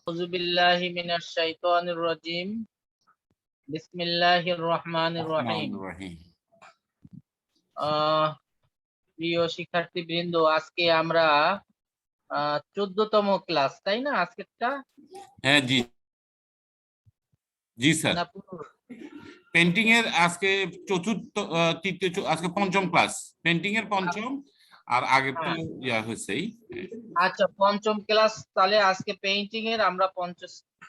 আউযু বিল্লাহি মিনাশ শাইতানির রাজিম। বিসমিল্লাহির রহমানির রহিম। প্রিয় শিক্ষার্থীবৃন্দ, আজকে আমরা 14তম ক্লাস, তাই না আজকেরটা? হ্যাঁ, জি জি স্যার। না, পুরো পেন্টিং এর আজকে চতুর্থ তৃতীয় আজকে পঞ্চম ক্লাস, পেন্টিং এর পঞ্চম, আর আগের তো ইয়া হয়েছেই। আচ্ছা, পঞ্চম ক্লাস। তাহলে আজকে পেইন্টিং এর আমরা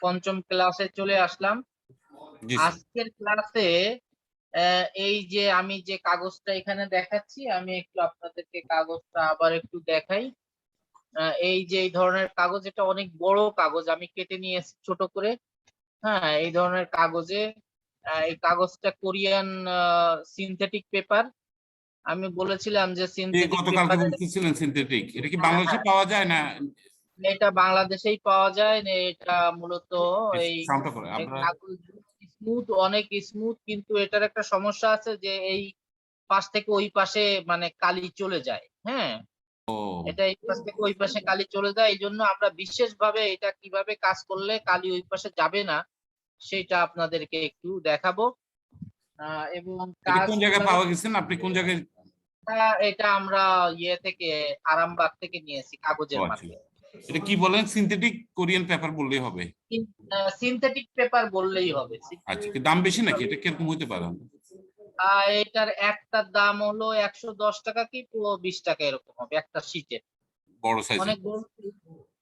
পঞ্চম ক্লাসে চলে আসলাম। জি স্যার। আজকের ক্লাসে এই যে আমি যে কাগজটা এখানে দেখাচ্ছি, আমি একটু আপনাদেরকে কাগজটা আবার একটু দেখাই। এই যে এই ধরনের কাগজ, এটা অনেক বড় কাগজ, আমি কেটে নিয়েছি ছোট করে। হ্যাঁ, এই ধরনের কাগজে এই কাগজটা কোরিয়ান সিনথেটিক পেপার। আমি বলেছিলাম যে এই সিনথেটিক গতকালকে পেপারের। বলতেছিলেন সিনথেটিক, এটা কি হ্যাঁ, বাংলাদেশে হ্যাঁ, পাওয়া যায় না? এটা বাংলাদেশেই পাওয়া যায় না। এটা মূলত এই সাউন্ডটা করে আমরা। কাগজ স্মুথ, অনেক স্মুথ, কিন্তু এটার একটা সমস্যা আছে যে এই পাশ থেকে ওই পাশে মানে কালি চলে যায়। হ্যাঁ, এটা এই পাশ থেকে ওই পাশে কালি চলে যায়। এই জন্য আমরা বিশেষভাবে এটা কিভাবে কাজ করলে কালি ওই পাশে যাবে না সেটা আপনাদেরকে একটু দেখাবো। এবং এটা কাজ কোন জায়গায় কিভাবে, পাওয়া গেছেন আপনি, কোন জায়গায়? এটা আমরা ইয়ে থেকে, আরামবাগ থেকে নিয়েছি, ও কাগজের আচ্ছা, মার্কেট। এটা কি বলেন, সিনথেটিক কোরিয়ান পেপার বললেই হবে? সিনথেটিক পেপার বললেই হবে। আচ্ছা, কি দাম বেশি নাকি? এটা কিরকম হইতে পারে? এটার একটার দাম হলো 110 টাকা কি 20 টাকা এরকম হবে একটা শীটের। বড় সাইজের? অনেক বড়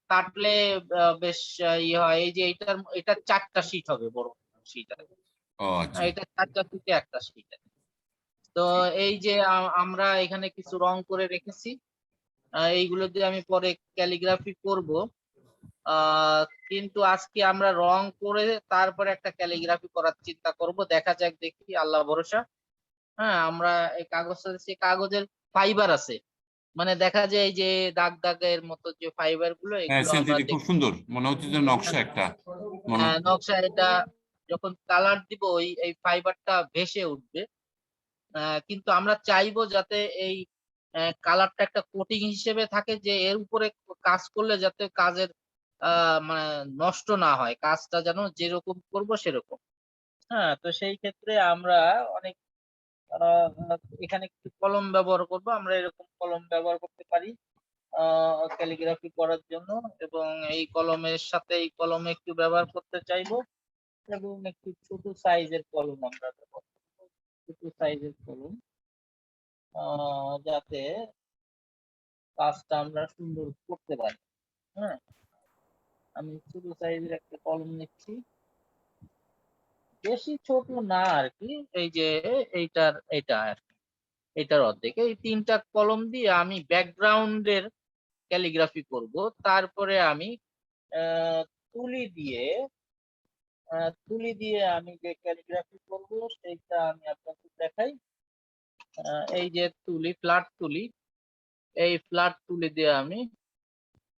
কাটলে বেশ ইয়ে হয়। এই যে এটার 4টা শীট হবে, বড় শীট আছে। ও আচ্ছা। এটা 4টা শীটে একটা শীট। তো এই যে আমরা এখানে কিছু রং করে রেখেছি, এইগুলো দিয়ে আমি পরে ক্যালিগ্রাফি করব। কিন্তু আজকে আমরা রং করে তারপরে একটা ক্যালিগ্রাফি করার চিন্তা করব। দেখা যাক, দেখি, আল্লাহ ভরসা। হ্যাঁ, আমরা এই কাগজটা, সে কাগজের ফাইবার আছে, মানে দেখা যায় এই যে দাগ দাগের মতো যে ফাইবার গুলো, হ্যাঁ, এগুলো আমরা সিনথেটিক খুব দেখি। সুন্দর মনে হচ্ছে, যে নকশা একটা মনে হ্যাঁ, হচ্ছে। নকশা, এটা যখন কালার দিব এই ফাইবারটা ভেসে উঠবে। কিন্তু আমরা চাইবো যাতে এই কালারটা একটা কোটিং হিসেবে থাকে, যে এর উপরে কাজ করলে যাতে কাজের মানে নষ্ট না হয়, কাজটা যেন যেরকম করব সেরকম। হ্যাঁ, তো সেই ক্ষেত্রে আমরা অনেক আহ, এখানে কিছু কলম ব্যবহার করব। আমরা এরকম কলম ব্যবহার করতে পারি ক্যালিগ্রাফি করার জন্য, এবং এই কলমের সাথে এই কলম একটু ব্যবহার করতে চাইবো, এবং একটু ছোট সাইজের কলম আমরা ব্যবহার করবো। ছোট সাইজের কলম, যাতে কাজটা আমরা সুন্দর করতে পারি। হ্যাঁ, আমি ছোট সাইজের একটা কলম নিচ্ছি, বেশি ছোট না আর কি। এই যে এটা আর কি, এটার অর্ধেক। এই 3টা কলম দিয়ে আমি ব্যাকগ্রাউন্ডের ক্যালিগ্রাফি করব। তারপরে আমি আহ, তুলি দিয়ে তুলি দিয়ে আমি যে ক্যালিগ্রাফি করব সেইটা আমি আপনাকে দেখাই। এই যে তুলি, ফ্ল্যাট তুলি, এই ফ্ল্যাট তুলি দিয়ে আমি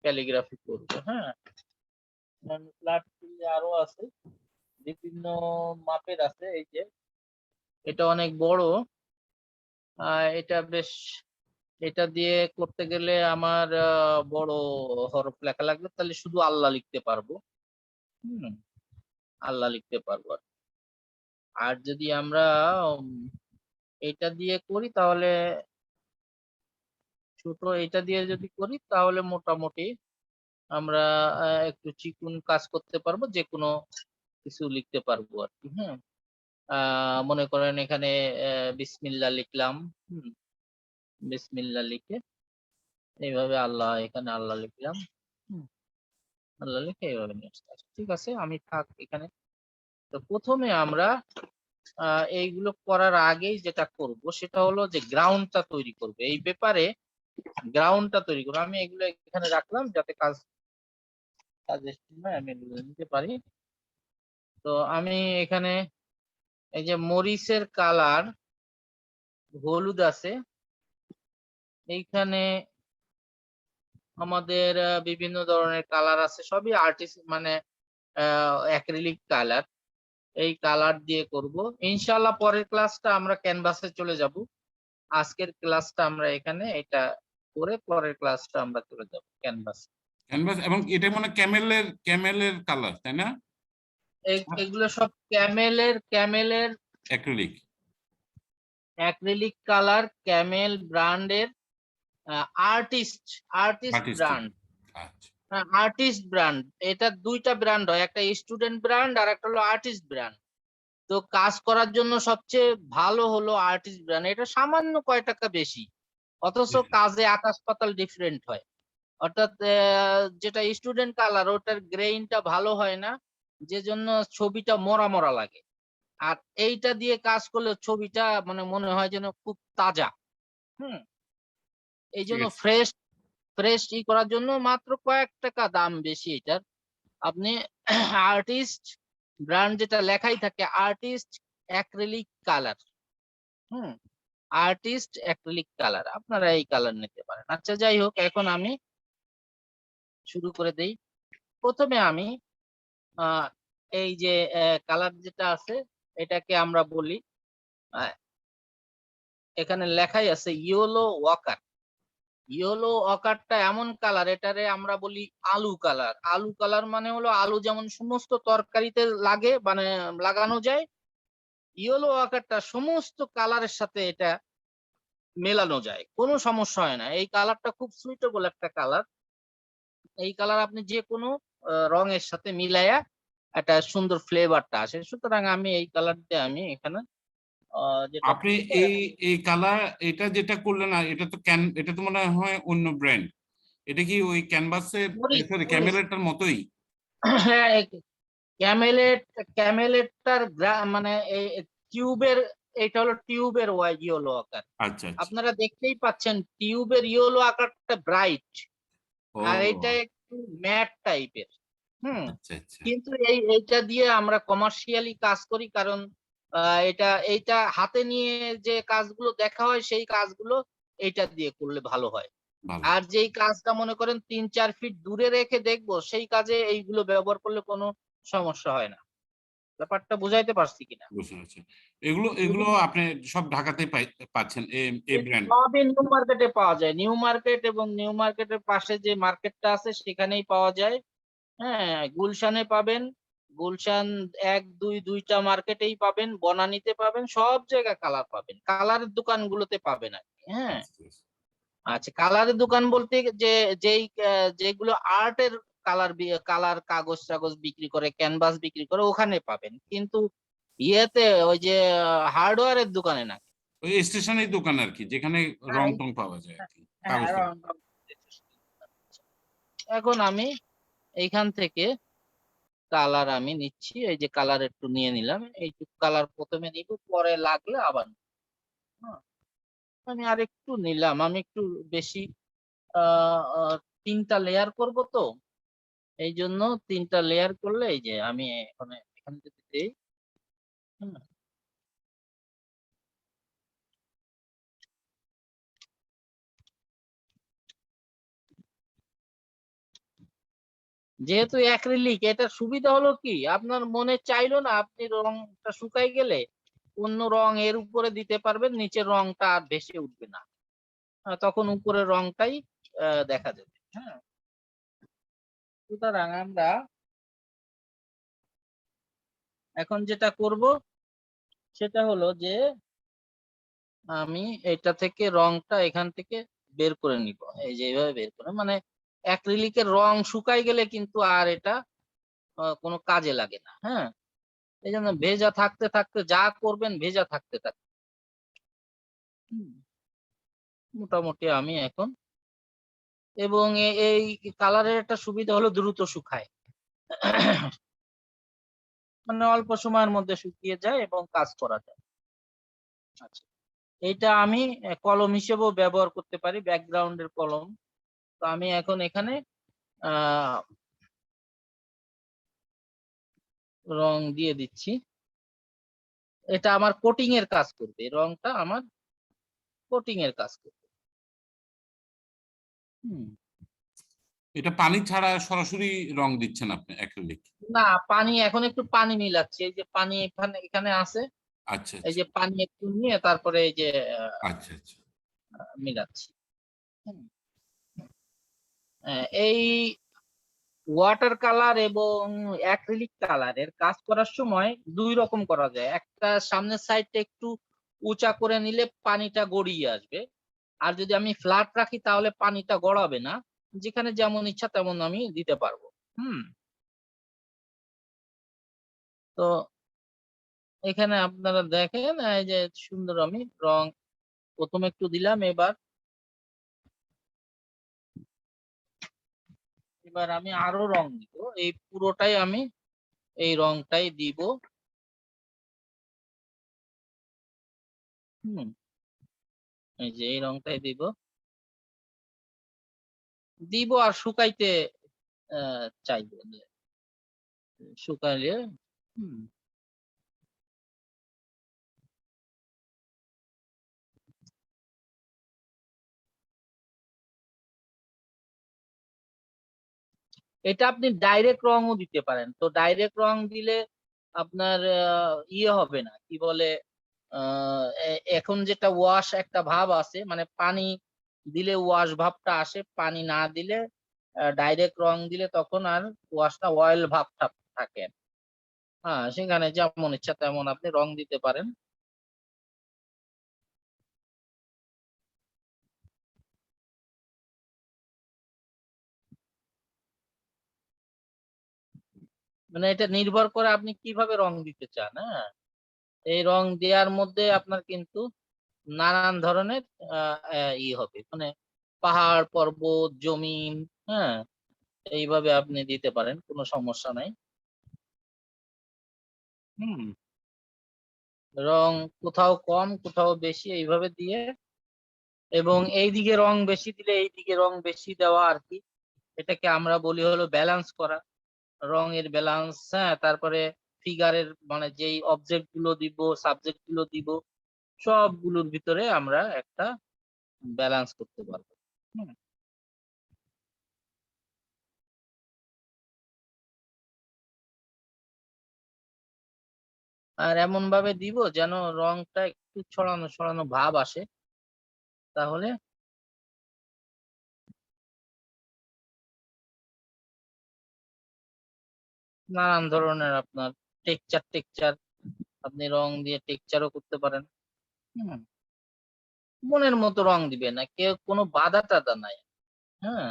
ক্যালিগ্রাফি করব। হ্যাঁ, ফ্ল্যাট তুলি আরো আছে, বিভিন্ন মাপের আছে। এই যে এটা অনেক বড়, এটা বেশ, এটা দিয়ে করতে গেলে আমার বড় হরফ লেখা লাগবে, তাহলে শুধু আল্লাহ লিখতে পারবো। হুম, আল্লাহ লিখতে পারবো। আর যদি আমরা উম, এটা দিয়ে করি তাহলে, ছোট এটা দিয়ে যদি করি তাহলে মোটামুটি আমরা একটু চিকন কাজ করতে পারবো, যে কোনো কিছু লিখতে পারবো আর কি। হ্যাঁ, মনে করেন এখানে বিসমিল্লাহ লিখলাম। হুম, বিসমিল্লাহ লিখে এইভাবে আল্লাহ, এখানে আল্লাহ লিখলাম। হুম, আল্লাহ লিখে এইভাবে নিয়ে আসতে হবে। ঠিক আছে, আমি থাক এখানে। তো প্রথমে আমরা এইগুলো করার আগেই যেটা করব সেটা হলো যে গ্রাউন্ডটা তৈরি করব। এই ব্যাপারে গ্রাউন্ডটা তৈরি করবো। আমি এগুলো এখানে রাখলাম যাতে কাজের সময় আমি এগুলো নিতে পারি। তো আমি এখানে এই যে মরিচের কালার হলুদ আছে, এইখানে আমাদের বিভিন্ন ধরনের কালার আছে, সবই আর্টিস্ট মানে অ্যাক্রিলিক কালার। এই কালার দিয়ে করব ইনশাআল্লাহ। পরের ক্লাসটা আমরা ক্যানভাসে চলে যাব। আজকের ক্লাসটা আমরা এখানে এটা করে পরের ক্লাসটা আমরা চলে যাব ক্যানভাসে। ক্যানভাস এবং এটা মানে ক্যামেলের কালার, তাই না? এগুলো সব ক্যামেলের অ্যাক্রিলিক। অ্যাক্রিলিক কালার, ক্যামেল ব্র্যান্ডের আর্টিস্ট আর্টিস্টিক। ব্র্যান্ড। আচ্ছা। আর্টিস্ট ব্র্যান্ড, এটা দুইটা ব্র্যান্ড হয়, একটা স্টুডেন্ট ব্র্যান্ড আর একটা হলো আর্টিস্ট ব্র্যান্ড। তো কাজ করার জন্য সবচেয়ে ভালো হলো আর্টিস্ট ব্র্যান্ড, এটা সামান্য কয় টাকা বেশি, অথচ কাজে আকাশ পাতাল ডিফারেন্ট হয়। অর্থাৎ যেটা স্টুডেন্ট কালার ওটার গ্রেইনটা ভালো হয় না, যে জন্য ছবিটা মরা মরা লাগে। আর এইটা দিয়ে কাজ করলে ছবিটা মানে মনে হয় যেন খুব তাজা। হুম, এই ঠিক জন্য আছে। ফ্রেশ করার জন্য মাত্র কয়েক টাকা দাম বেশি এটার। আপনি আর্টিস্ট ব্র্যান্ড যেটা লেখাই থাকে আর্টিস্ট অ্যাক্রিলিক কালার। হুম, আর্টিস্ট অ্যাক্রিলিক কালার, আপনারা এই কালার নিতে পারেন। আচ্ছা যাই হোক, এখন আমি শুরু করে দেই। প্রথমে আমি আহ, এই যে কালার যেটা আছে এটাকে আমরা বলি, আহ, এখানে লেখাই আছে ইয়েলো ওয়াকার। ইয়েলো ওয়াকারটা এমন কালার, এটারে আমরা বলি আলু কালার। আলু কালার মানে হলো আলু যেমন সমস্ত তরকারিতে লাগে মানে লাগানো যায়, ইয়েলো ওয়াকারটা সমস্ত কালারের সাথে এটা মেলানো যায়, কোনো সমস্যা হয় না। এই কালারটা খুব সুইটেবল একটা কালার। এই কালার আপনি যে কোনো রঙের সাথে মিলাইয়া একটা সুন্দর ফ্লেভারটা আসে। সুতরাং আমি এই কালার দিয়ে আমি এখানে যেটা আপনি করবো এই এই কালার এটা যেটা করলেন না, এটা তো এটা তো মনে হয় অন্য ব্র্যান্ড। এটা কি ওই ক্যানভাসের মরিচ সরি মরিচ ক্যামেলেরটার মতোই? হ্যাঁ, ক্যামেলেট ক্যামেলেটটার মানে এই টিউবের, এটা হলো টিউবের ইয়েলো আকার। আচ্ছা আচ্ছা। আপনারা দেখতেই পাচ্ছেন টিউবের ইয়েলো আকারটা ব্রাইট, আর এটা ও একটু ম্যাট টাইপের। হুম, আচ্ছা আচ্ছা। কিন্তু এইটা দিয়ে আমরা কমার্শিয়ালি কাজ করি, কারণ এইটা হাতে নিয়ে যে কাজগুলো দেখা হয় সেই কাজগুলো এইটা দিয়ে করলে ভালো হয়। ভালো। আর যেই কাজটা মনে করেন 3-4 ফিট দূরে রেখে দেখবো, সেই কাজে এইগুলো ব্যবহার করলে কোনো সমস্যা হয় না। ব্যাপারটা বুঝাইতে পারছি কিনা? বুঝতে পারছি। এগুলো এগুলো আপনি সব ঢাকাতে পাচ্ছেন এই ব্র্যান্ড? সবই নিউ মার্কেটে পাওয়া যায়, নিউ মার্কেট এবং নিউ মার্কেটের পাশে যে মার্কেটটা আছে সেখানেই পাওয়া যায়। হ্যাঁ, গুলশানে পাবেন, গুলশান 1-2 দুইটা মার্কেটেই পাবেন, বনানীতে পাবেন, সব জায়গায় কালার পাবেন, কালারের দোকানগুলোতে পাবেন আর কি। হ্যাঁ, আচ্ছা আচ্ছা। আচ্ছা, কালারের দোকান বলতে যে যেই যেগুলো আর্টের কালার কাগজ টাগজ বিক্রি করে, ক্যানভাস বিক্রি করে, ওখানে পাবেন, কিন্তু ইয়েতে ওই যে হার্ডওয়্যারের দোকানে না। ওই স্টেশনারি দোকান আর কি, যেখানে রং হ্যাঁ, টং পাওয়া যায় আর কি, হ্যাঁ, কাগজ টাগজ। এখন আমি এইখান থেকে কালার আমি নিচ্ছি, এই যে কালার একটু নিয়ে নিলাম, এইটুকু কালার প্রথমে নিব, পরে লাগলে আবার নিবো। হ্যাঁ, আমি আর একটু নিলাম, আমি একটু বেশি আহ আহ, 3টা লেয়ার করব তো, এই জন্য 3টা লেয়ার করলে এই যে আমি এখানে যদি দিই, হুম, যেহেতু অ্যাক্রিলিক, এটা সুবিধা হলো কি আপনার মনে চাইলো না, আপনি রংটা শুকাই গেলে অন্য রং এর উপরে দিতে পারবেন, নিচের রংটা আর ভেসে উঠবে না। তখন উপরের রংটাই দেখা যাবে। হ্যাঁ, সুতরাং আমরা এখন যেটা করব সেটা হলো যে আমি এটা থেকে রংটা এখান থেকে বের করে নিব, এই যে এইভাবে বের করে, মানে অ্যাক্রিলিকের রং শুকাই গেলে কিন্তু আর এটা কোনো কাজে লাগে না। হ্যাঁ, এই জন্য ভেজা থাকতে থাকতে যা করবেন ভেজা থাকতে থাকতে। হুম, মোটামুটি আমি এখন, এবং এই কালারের একটা সুবিধা হলো দ্রুত শুকায়, মানে অল্প সময়ের মধ্যে শুকিয়ে যায় এবং কাজ করা যায়। আচ্ছা, এটা আমি কলম হিসেবেও ব্যবহার করতে পারি, ব্যাকগ্রাউন্ডের কলম। তো আমি এখন এখানে আহ রং দিয়ে দিচ্ছি, এটা আমার কোটিং এর কাজ করবে, রংটা আমার কোটিং এর কাজ করবে। হুম, এটা পানি ছাড়া সরাসরি রং দিচ্ছেন আপনি অ্যাক্রিলিক? না, পানি এখন একটু পানি মিলাচ্ছি, এই যে পানি এখানে এখানে আছে, আচ্ছা এই আচ্ছা। যে পানি একটু নিয়ে তারপরে এই যে আচ্ছা আচ্ছা। মিলাচ্ছি। হুম, এই ওয়াটার কালার এবং অ্যাক্রিলিক কালারের কাজ করার সময় দুই রকম করা যায়। একটা সামনের সাইডটা একটু উঁচা করে নিলে পানিটা গড়িয়ে আসবে, আর যদি আমি ফ্ল্যাট রাখি তাহলে পানিটা গড়াবে না। যেখানে যেমন ইচ্ছা তেমন আমি দিতে পারবো। তো এখানে আপনারা দেখেন এই যে সুন্দর আমি রং প্রথমে একটু দিলাম, এবার আমি আরো রং দিব। এই পুরোটাই আমি এই রংটাই দিব। হুম এই যে এই রংটাই দিব দিব আর শুকাইতে চাইবো যে শুকাইলে। হুম এটা আপনি ডাইরেক্ট রংও দিতে পারেন। তো ডাইরেক্ট রং দিলে আপনার ইয়ে হবে না, কি বলে, এখন যেটা ওয়াশ একটা ভাব আছে, মানে পানি দিলে ওয়াশ ভাবটা আসে, পানি না দিলে ডাইরেক্ট রং দিলে তখন আর ওয়াশটা অয়েল ভাবটা থাকে। হ্যাঁ, সেখানে যেমন ইচ্ছা তেমন আপনি রং দিতে পারেন। মানে এটা নির্ভর করে আপনি কিভাবে রং দিতে চান। হ্যাঁ, এই রং দেওয়ার মধ্যে আপনার কিন্তু নানান ধরনের ই হবে, মানে পাহাড় পর্বত জমিন, হ্যাঁ, এইভাবে আপনি দিতে পারেন, কোনো সমস্যা নাই। হুম রং কোথাও কম কোথাও বেশি এইভাবে দিয়ে, এবং এই দিকে রং বেশি দিলে এই দিকে রং বেশি দেওয়া আর কি, এটাকে আমরা বলি হলো ব্যালেন্স করা, রঙের ব্যালেন্স। হ্যাঁ, তারপরে ফিগারের মানে যেই অবজেক্ট গুলো দিব, সাবজেক্ট গুলো দিব, সবগুলোর ভিতরে আমরা একটা ব্যালেন্স করতে পারবো। হুম। আর এমন ভাবে দিব যেন রংটা একটু ছড়ানো ছড়ানো ভাব আসে, তাহলে নানান ধরনের আপনার টেক্সচার টেক্সচার আপনি রং দিয়ে টেক্সচারও করতে পারেন। হুম মনের মতো রং দিবে না কেউ, কোনো বাধা টাধা নাই। হ্যাঁ,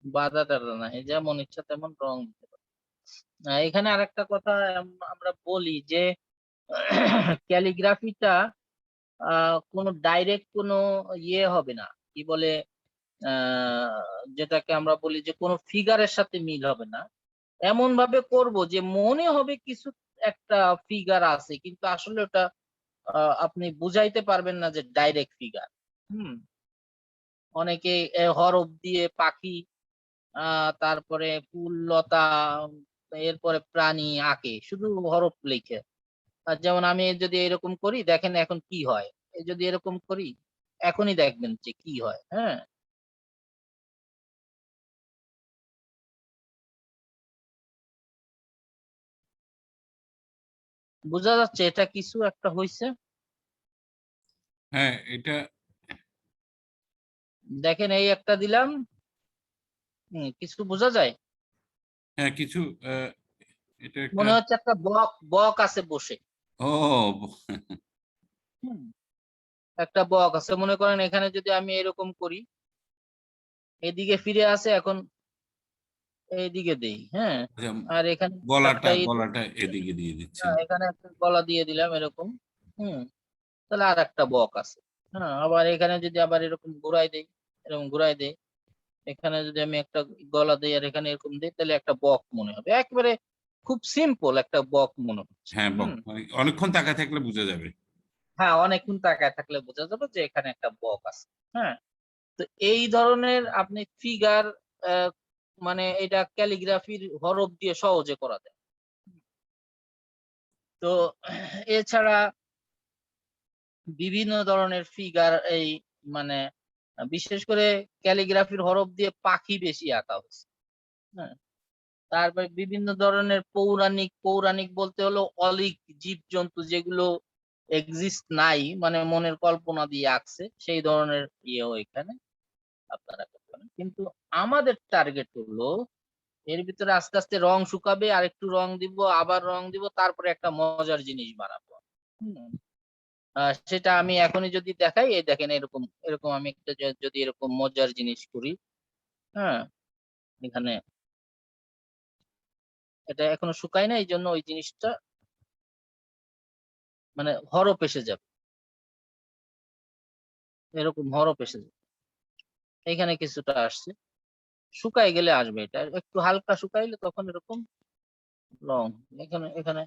বাধা টাধা নাই, যেমন ইচ্ছা তেমন রং দিতে পারে। এখানে আরেকটা কথা আমরা বলি যে ক্যালিগ্রাফিটা কোনো ডাইরেক্ট কোনো ইয়ে হবে না, কি বলে, যেটাকে আমরা বলি যে কোনো ফিগারের সাথে মিল হবে না। এমন ভাবে করব যে মনে হবে কিছু একটা ফিগার আছে, কিন্তু আসলে ওটা আপনি বুঝাইতে পারবেন না যে ডাইরেক্ট ফিগার। হুম অনেকে হরফ দিয়ে পাখি, তারপরে ফুল লতা, এরপরে প্রাণী আঁকে শুধু হরফ লিখে। আর যেমন আমি যদি এরকম করি দেখেন এখন কি হয়, যদি এরকম করি এখনই দেখবেন যে কি হয়। হ্যাঁ, বোঝা যাচ্ছে এটা কিছু একটা হয়েছে। হ্যাঁ, এটা দেখেন এই একটা দিলাম। কিছু বোঝা যায়। হ্যাঁ কিছু এটা একটা মনে হচ্ছে একটা বক বক আছে বসে। ও হুম, একটা বক আছে, মনে করেন এখানে যদি আমি এরকম করি, এদিকে ফিরে আসে, এখন এইদিকে দেই। হ্যাঁ, আচ্ছা, আর এখানে একটা গলাটা গলাটা এদিকে দিয়ে দিচ্ছেন। এখানে একটা গলা দিয়ে দিলাম এরকম। হুম তাহলে আর একটা বক আছে। হ্যাঁ, আবার এখানে যদি আবার এরকম ঘুরাই দেই, এরকম ঘুরাই দেই, এখানে যদি আমি একটা গলা দিই আর এখানে এরকম দিই, তাহলে একটা বক মনে হবে, একেবারে খুব সিম্পল একটা বক মনে হচ্ছে। হ্যাঁ, অনেকক্ষণ তাকায় থাকলে বোঝা যাবে। হ্যাঁ, অনেকক্ষণ তাকায় থাকলে বোঝা যাবে যে এখানে একটা বক আছে। হ্যাঁ, তো এই ধরনের আপনি ফিগার, মানে এটা ক্যালিগ্রাফির হরফ দিয়ে সহজে করা যায়। তো এছাড়া বিভিন্ন ধরনের ফিগার, এই মানে বিশেষ করে ক্যালিগ্রাফির হরফ দিয়ে পাখি বেশি আঁকা হয়েছে। হ্যাঁ, তারপরে বিভিন্ন ধরনের পৌরাণিক, পৌরাণিক বলতে হলো অলিক জীবজন্তু যেগুলো এক্সিস্ট নাই, মানে মনের কল্পনা দিয়ে আঁকছে, সেই ধরনের ইয়েও এখানে আপনারা করতে পারেন। কিন্তু আমাদের টার্গেট হলো এর ভিতরে আস্তে আস্তে রং শুকাবে, আর একটু রং দিব, আবার রং দিব, তারপরে একটা মজার জিনিস বানাবো। সেটা আমি এখনই যদি দেখাই, এই দেখেন এরকম এরকম আমি একটা যদি এরকম মজার জিনিস করি। হ্যাঁ, এখানে এটা এখনো শুকায় না, এই জন্য ওই জিনিসটা মানে হরপ এসে যাবে, এরকম হরপ এসে যাবে। এখানে কিছুটা আসছে, শুকাই গেলে আসবে, এটা একটু হালকা শুকাইলে তখন এরকম রং। এখানে এখানে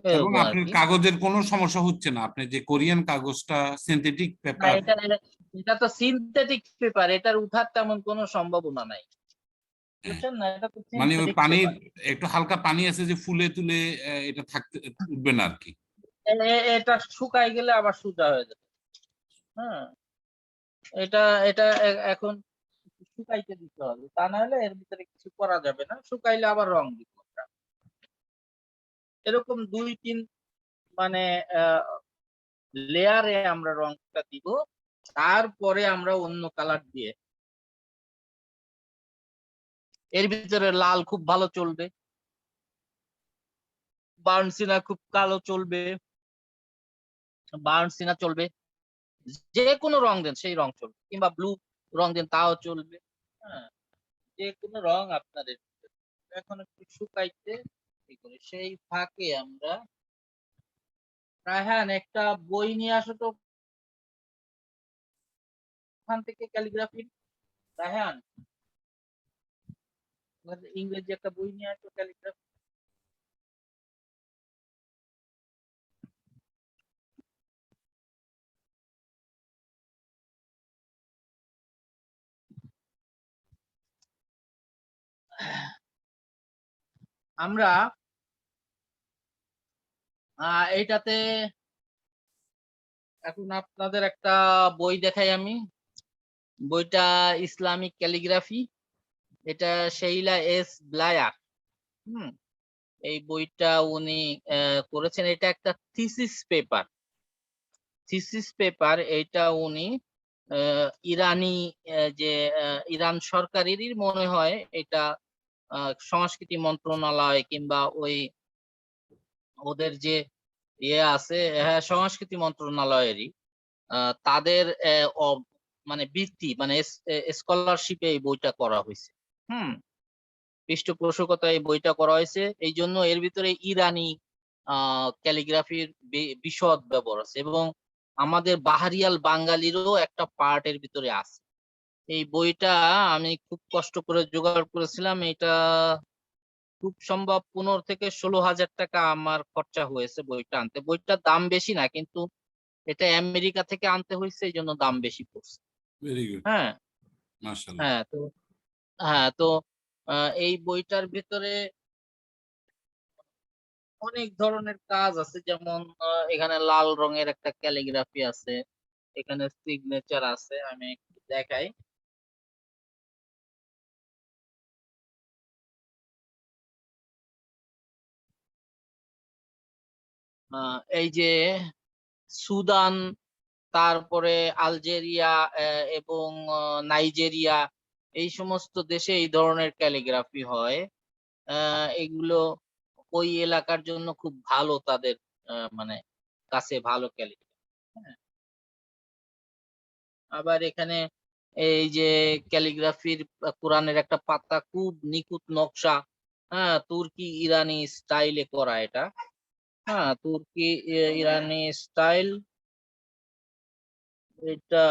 এবং এরকম আর আপনার কি। কাগজের কোনো সমস্যা হচ্ছে না, আপনি যে কোরিয়ান কাগজটা সিনথেটিক না, পেপার। এটা তো সিনথেটিক পেপার, এটার উঠার তেমন কোনো সম্ভাবনা নাই, হ্যাঁ, বুঝছেন না? এটা তো মানে ওই সিনথেটিক পানির পেপার। একটু হালকা পানি আছে যে ফুলে তুলে এটা থাকতে উঠবে না আর কি। এটা শুকাই গেলে আবার সোজা হয়ে যাবে। হ্যাঁ, এটা এটা এখন শুকাইতে দিতে হবে, তা না হলে এর ভিতরে কিছু করা যাবে না। শুকাইলে আবার রং দিব আমরা। এরকম 2-3 মানে লেয়ারে আমরা রংটা দিব, তারপরে আমরা অন্য কালার দিয়ে। এর ভিতরে লাল খুব ভালো চলবে, বার্নসিনা খুব কালো চলবে, বার্নসিনা চলবে, যে কোনো রং দেন সেই রং চলবে, কিংবা ব্লু রং দেন তাও চলবে। হ্যাঁ, যে কোনো রং আপনাদের। এখন একটু শুকাইতে ই করি, সেই ফাঁকে আমরা রায়হান একটা বই নিয়ে আসো তো ওখান থেকে, ক্যালিগ্রাফির। রায়হান, ইংরেজি একটা বই নিয়ে আসো ক্যালিগ্রাফি। আমরা এইটাতে এখন আপনাদের একটা বই দেখাই আমি। বইটা ইসলামিক ক্যালিগ্রাফি, এটা সেইলা এস ব্লায়ার। হুম, এই বইটা উনি করেছেন, এটা একটা থিসিস পেপার। থিসিস পেপার এটা উনি ইরানি যে ইরান সরকারেরই মনে হয় এটা, সংস্কৃতি মন্ত্রণালয় কিংবা ওই ওদের যে ইয়ে আছে, হ্যাঁ, সংস্কৃতি মন্ত্রণালয়েরই তাদের মানে বৃত্তি মানে স্কলারশিপে এই বইটা করা হয়েছে। হুম, পৃষ্ঠপোষকতায় এই বইটা করা হয়েছে, এই জন্য এর ভিতরে ইরানি ক্যালিগ্রাফির বিশদ ব্যবহার আছে, এবং আমাদের বাহারিয়াল বাঙালিরও একটা পার্ট এর ভিতরে আছে। এই বইটা আমি খুব কষ্ট করে জোগাড় করেছিলাম, এটা খুব সম্ভব 15 থেকে 16 হাজার টাকা আমার খরচা হয়েছে বইটা আনতে। বইটার দাম বেশি না, কিন্তু এটা আমেরিকা থেকে আনতে হয়েছে, এই জন্য দাম বেশি পড়ছে। ভেরি গুড, হ্যাঁ, মাশাআল্লাহ। হ্যাঁ, তো হ্যাঁ, তো এই বইটার ভিতরে অনেক ধরনের কাজ আছে, যেমন এখানে লাল রঙের একটা ক্যালিগ্রাফি আছে, এখানে সিগনেচার আছে, আমি একটু দেখাই। এই যে সুদান, তারপরে আলজেরিয়া, এবং নাইজেরিয়া, এই সমস্ত দেশে এই ধরনের ক্যালিগ্রাফি হয়। এগুলো ওই এলাকার জন্য খুব ভালো, তাদের মানে কাছে ভালো ক্যালিগ্রাফি। আবার এখানে এই যে ক্যালিগ্রাফির কোরআনের একটা পাতা, খুব নিখুঁত নকশা। হ্যাঁ, তুর্কি ইরানি স্টাইলে করা এটা। হ্যাঁ, তুর্কি ইরানি স্টাইল। এটা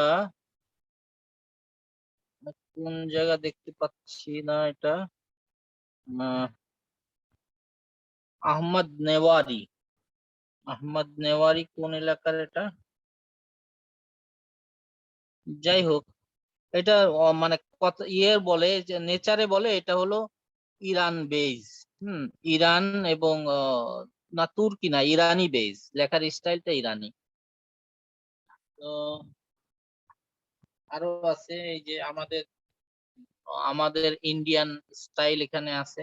কোন জায়গা দেখতে পাচ্ছি না এটা। আহ, আহমদ নেওয়ারি, আহমদ নেওয়ারি কোন এলাকার এটা? যাই হোক, এটা মানে কত ইয়ের বলে যে নেচারে বলে এটা হলো ইরান বেজ। হুম, ইরান এবং না তুর্কি না, ইরানি বেজ, লেখার স্টাইলটা ইরানি। তো আরো আছে এই যে আমাদের আমাদের ইন্ডিয়ান স্টাইল এখানে আছে।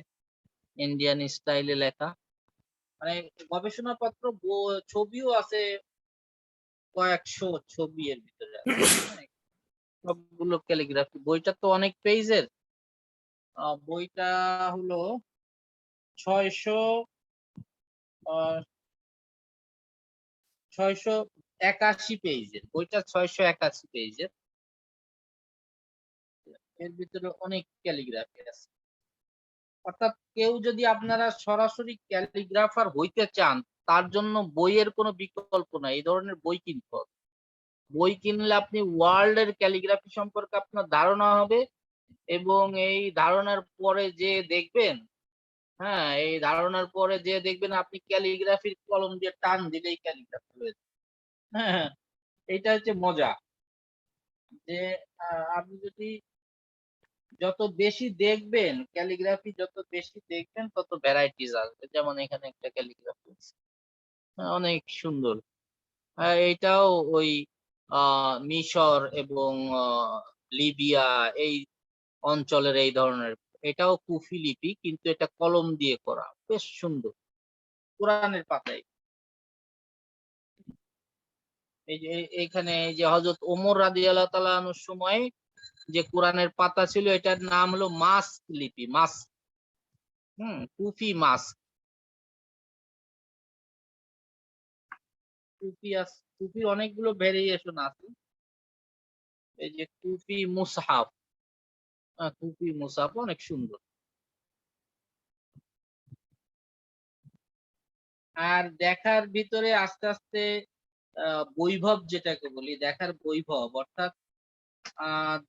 ইন্ডিয়ান স্টাইলে লেখা, মানে গবেষণাপত্র ছবিও আছে, কয়েকশো ছবি এর ভিতরে আছে। হ্যাঁ, সবগুলো ক্যালিগ্রাফি। বইটা তো অনেক পেজের, বইটা হলো 600 681 পেজের, বইটা 681 পেজের। এর ভিতরে অনেক ক্যালিগ্রাফি আছে। অর্থাৎ কেউ যদি আপনারা সরাসরি ক্যালিগ্রাফার হইতে চান, তার জন্য বইয়ের কোনো বিকল্প নাই, এই ধরনের বই কিনতে হবে। বই কিনলে আপনি ওয়ার্ল্ড এর ক্যালিগ্রাফি সম্পর্কে আপনার ধারণা হবে, এবং এই ধারণার পরে যে দেখবেন, হ্যাঁ, এই ধারণার পরে যে দেখবেন আপনি ক্যালিগ্রাফির কলম দিয়ে টান দিলেই ক্যালিগ্রাফি হয়ে যাবে। হ্যাঁ, হ্যাঁ, এইটা হচ্ছে মজা, যে আপনি যদি যত বেশি দেখবেন ক্যালিগ্রাফি, যত বেশি দেখবেন তত ভ্যারাইটিস আসবে। যেমন এখানে একটা ক্যালিগ্রাফি আছে, অনেক সুন্দর। এটাও ওই মিশর এবং লিবিয়া এই অঞ্চলের এই ধরনের। এটাও কুফি লিপি, কিন্তু এটা কলম দিয়ে করা, বেশ সুন্দর, কোরআনের পাতায়। এই যে এইখানে এই যে হযরত ওমর রাদিয়াল্লাহু তাআলা আনহুর সময় যে কোরআনের পাতা ছিল, এটার নাম হলো মাস্ক লিপি, মাস্ক। কুফি মাস্ক। কুফির অনেকগুলো ভেরিয়েশন আছে। এই যে কুফি মুসহাফ, কুফি মুসহাফ অনেক সুন্দর। আর দেখার ভিতরে আস্তে আস্তে বৈভব, যেটাকে বলি দেখার বৈভব, অর্থাৎ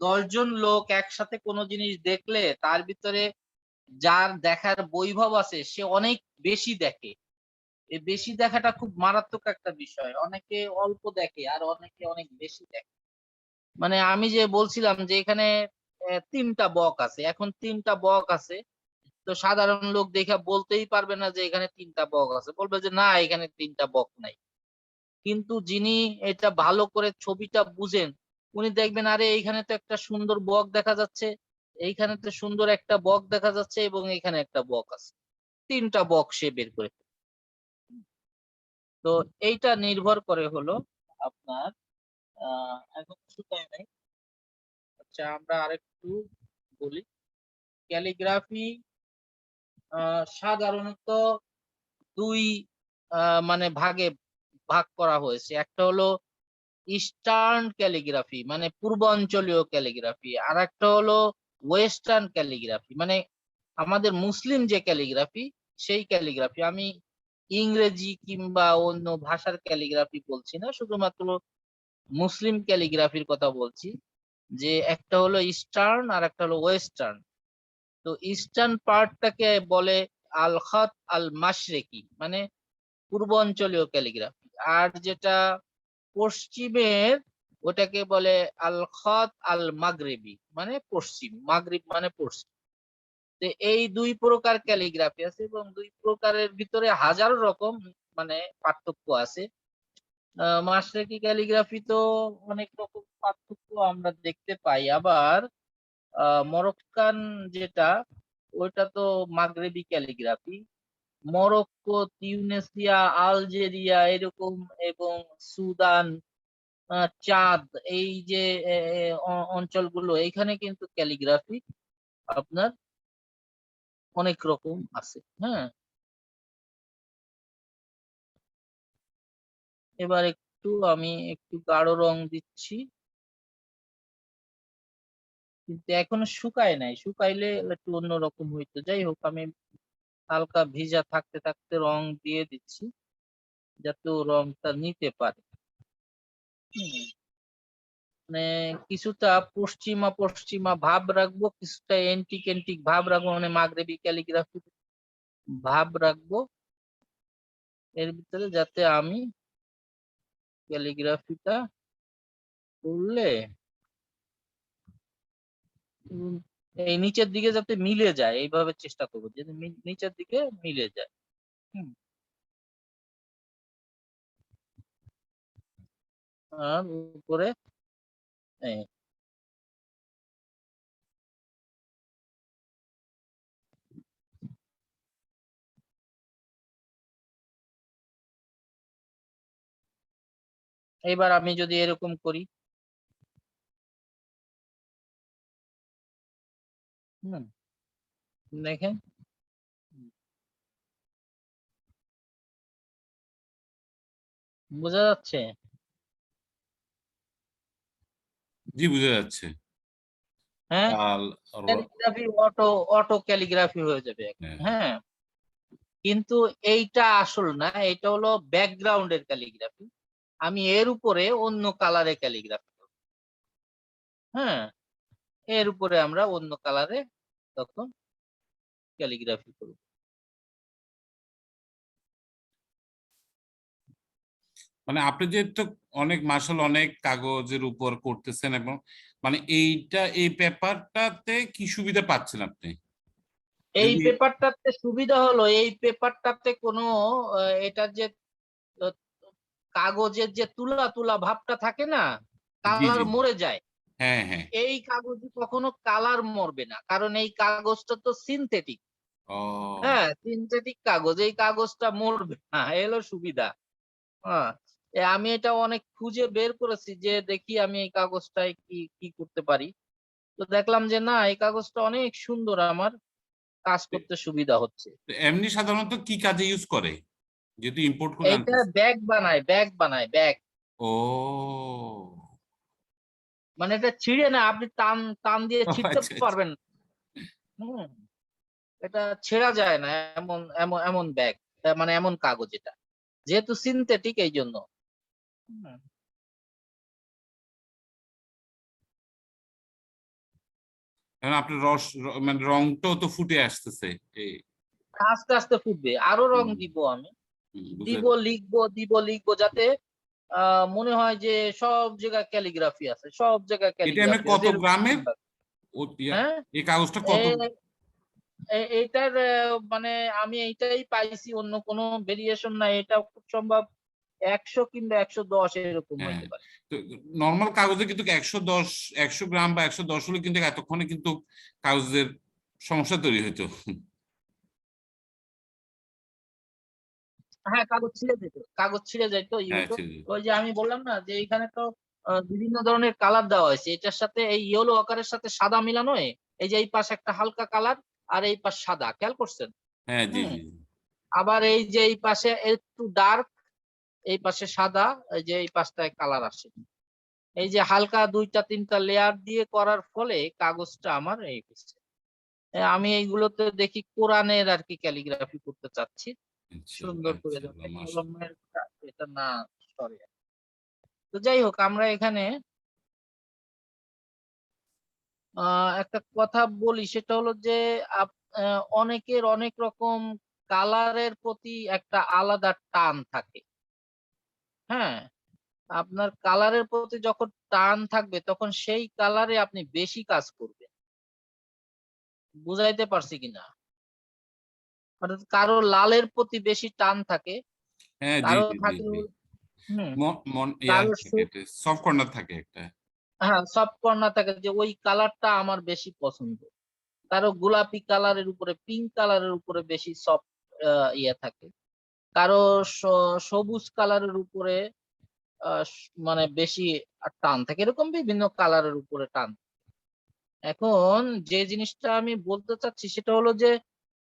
10 জন লোক একসাথে কোনো জিনিস দেখলে তার ভিতরে যার দেখার বৈভব আছে সে অনেক বেশি দেখে। এই বেশি দেখাটা খুব মারাত্মক একটা বিষয়। অনেকে অল্প দেখে আর অনেকে অনেক বেশি দেখে। মানে আমি যে বলছিলাম যে এখানে 3টা বক আছে, এখন 3টা বক আছে, তো সাধারণ লোক দেখে বলতেই পারবে না যে এখানে 3টা বক আছে, বলবে যে না, এখানে 3টা বক নাই। কিন্তু যিনি এটা ভালো করে ছবিটা বুঝেন, উনি দেখবেন আরে এইখানে তো একটা সুন্দর বক দেখা যাচ্ছে, এইখানে তো সুন্দর একটা বক দেখা যাচ্ছে, এবং এখানে একটা বক আছে, 3টা বক সে বের করে ফেলবে। তো এইটা নির্ভর করে হলো আপনার এখন শুকায় নাই। আচ্ছা, আমরা আরেকটু বলি। ক্যালিগ্রাফি সাধারণত দুই মানে ভাগে ভাগ করা হয়েছে। একটা হলো ইস্টার্ন ক্যালিগ্রাফি, মানে পূর্বাঞ্চলীয় ক্যালিগ্রাফি, আর একটা হলো ওয়েস্টার্ন ক্যালিগ্রাফি, মানে আমাদের মুসলিম যে ক্যালিগ্রাফি, সেই ক্যালিগ্রাফি। আমি ইংরেজি কিংবা অন্য ভাষার ক্যালিগ্রাফি বলছি না, শুধুমাত্র মুসলিম ক্যালিগ্রাফির কথা বলছি, যে একটা হলো ইস্টার্ন আর একটা হলো ওয়েস্টার্ন। তো ইস্টার্ন পার্টটাকে বলে আল খাত আল মাশরিকি, মানে পূর্বাঞ্চলীয় ক্যালিগ্রাফি। আর যেটা পশ্চিমের, ওটাকে বলে আল খাত আল মাগরিবি, মানে পশ্চিম, মাগরিব মানে পশ্চিম। তো এই দুই প্রকার ক্যালিগ্রাফি আছে, এবং দুই প্রকারের ভিতরে হাজারো রকম মানে পার্থক্য আছে। মাশরিকি ক্যালিগ্রাফি তো অনেক রকম পার্থক্য আমরা দেখতে পাই। আবার মরক্কান যেটা, ওইটা তো মাগরেবি ক্যালিগ্রাফি। মরক্কো, তিউনেসিয়া, আলজেরিয়া এরকম, এবং সুদান, চাঁদ, এই যে অঞ্চলগুলো, এখানে কিন্তু ক্যালিগ্রাফি আপনার অনেক রকম আছে। হ্যাঁ, এবার আমি একটু গাঢ় রং দিচ্ছি, কিন্তু এখনো শুকায় নাই, শুকাইলে একটু অন্যরকম হইতো। যাই হোক, আমি হালকা ভিজা থাকতে থাকতে রং দিয়ে দিচ্ছি, যাতে ও রংটা নিতে পারে। হুম, মানে কিছুটা পশ্চিমা পশ্চিমা ভাব রাখবো, কিছুটা এন্টিক এন্টিক ভাব রাখবো, মানে মাগরেবি ক্যালিগ্রাফি ভাব রাখবো এর ভিতরে, যাতে আমি ক্যালিগ্রাফিটা করলে উম, এই নিচের দিকে যাতে মিলে যায়, এইভাবে চেষ্টা করবো যে নিচের দিকে মিলে যায়। হুম, আর উপরে এই, এবার আমি যদি এরকম করি, হুম, দেখেন বোঝা যাচ্ছে। জি, বুঝা যাচ্ছে। হ্যাঁ, কাল ক্যালিগ্রাফি অটো অটো ক্যালিগ্রাফি হয়ে যাবে একদম। হ্যাঁ, হ্যাঁ, কিন্তু এইটা আসল না, এটা হলো ব্যাকগ্রাউন্ডের ক্যালিগ্রাফি। আমি এর উপরে অন্য কালারে ক্যালিগ্রাফি করব। হ্যাঁ, এর উপরে আমরা অন্য কালারে তখন ক্যালিগ্রাফি করব। মানে আপনি যেহেতু অনেক মার্শাল অনেক কাগজের উপর করতেছেন, এবং মানে এই পেপারটাতে কি সুবিধা পাচ্ছেন আপনি এই যদি? পেপারটাতে সুবিধা হলো, এই পেপারটাতে কোনো এটার যে আহ, কাগজের যে তুলা তুলা ভাবটা থাকে না, জি, কালার জি, মরে যায়। হ্যাঁ, হ্যাঁ। এই কাগজে কখনো কালার মরবে না, কারণ এই কাগজটা তো সিনথেটিক। ও, হ্যাঁ, সিনথেটিক কাগজ, এই কাগজটা মরবে না, এই হলো সুবিধা। হ্যাঁ, আমি এটা অনেক খুঁজে বের করেছি যে দেখি আমি এই কাগজটায় কি কি করতে পারি। তো দেখলাম যে না, এই কাগজটা অনেক সুন্দর, আমার কাজ করতে সুবিধা হচ্ছে। তো এমনি সাধারণত কি কাজে ইউজ করে যেহেতু ইম্পোর্ট করে এইটা আনতেছে? ব্যাগ বানায়, ব্যাগ বানায়, ব্যাগ। ও, মানে এটা ছিঁড়ে না, আপনি টান টান দিয়ে আচ্ছা, ছিঁড়তে আচ্ছা। পারবেন না। হুম, এটা ছেঁড়া যায় না, এমন এমন এমন ব্যাগ, মানে এমন কাগজ এটা, যেহেতু সিনথেটিক এই জন্য। হুম, এখন আপনার মানে রংটাও তো ফুটে আসতেছে এই। আস্তে আস্তে ফুটবে, আরো রং হুম, দিব আমি, বুঝতে দিব পারছি। লিখবো, দিব লিখবো, যাতে মনে হয় যে সব জায়গায় ক্যালিগ্রাফি আছে, সব জায়গায় এটা এমনি ক্যালিগ্রাফি আছে, কত এরকম গ্রামের? feel লাগবে। হ্যাঁ, এই কাগজটা কত? এইটার মানে আমি এইটাই পাইছি, অন্য কোনো ভেরিয়েশন নাই, এটা খুব সম্ভব 100 কিংবা 110 এরকম হ্যাঁ, হইতে পারে। তো নর্মাল কাগজে কিন্তু 110, 100 গ্রাম বা 110 হলে কিন্তু এতক্ষণে কিন্তু কাগজের সমস্যা তৈরি হতো। হ্যাঁ, কাগজ ছিঁড়ে যেত, কাগজ ছিঁড়ে যেত, ই হ্যাঁ, হতো। ঠিক। ওই যে আমি বললাম না যে এখানে তো বিভিন্ন ধরনের কালার দেওয়া হয়েছে, এটার সাথে এই ইয়েলো আকারের সাথে সাদা মিলানো এই যে এই পাশে একটা হালকা কালার, আর এই পাশ সাদা, খেয়াল করছেন? হ্যাঁ, জি, হুম, জি, আবার এই যে এই পাশে একটু ডার্ক, এই পাশে সাদা, এই যে এই পাশটায় কালার আসে। এই যে হালকা দুইটা তিনটা লেয়ার দিয়ে করার ফলে কাগজটা আমার এই হচ্ছে। আমি এইগুলোতে দেখি কোরআনের আর কি ক্যালিগ্রাফি করতে চাচ্ছি, সুন্দর ইনশাআল্লাহ, করে যেন ইনশাআল্লাহ, মাশাআল্লাহ। কলমের এটা না সরে। তো যাই হোক, আমরা এখানে একটা কথা বলি, সেটা হলো যে অনেকের অনেক রকম কালারের প্রতি একটা আলাদা টান থাকে। হ্যাঁ, আপনার কালারের প্রতি যখন টান থাকবে তখন সেই কালারে আপনি বেশি কাজ করবেন। বুঝাইতে পারছি কিনা? অর্থাৎ কারো লালের প্রতি বেশি টান থাকে, হ্যাঁ, জি, কারো জি, জি, থাকে জি। হুম, মন ইয়া কারো থাকে, সফট কর্নার থাকে একটা। হ্যাঁ, সফট কর্নার থাকে, যে ওই কালারটা আমার বেশি পছন্দ। কারো গোলাপি কালারের উপরে, পিঙ্ক কালারের উপরে বেশি সফট ইয়ে থাকে। কারো সবুজ কালারের উপরে মানে বেশি টান থাকে, এরকম বিভিন্ন কালারের উপরে টান। এখন যে জিনিসটা আমি বলতে চাচ্ছি সেটা হলো যে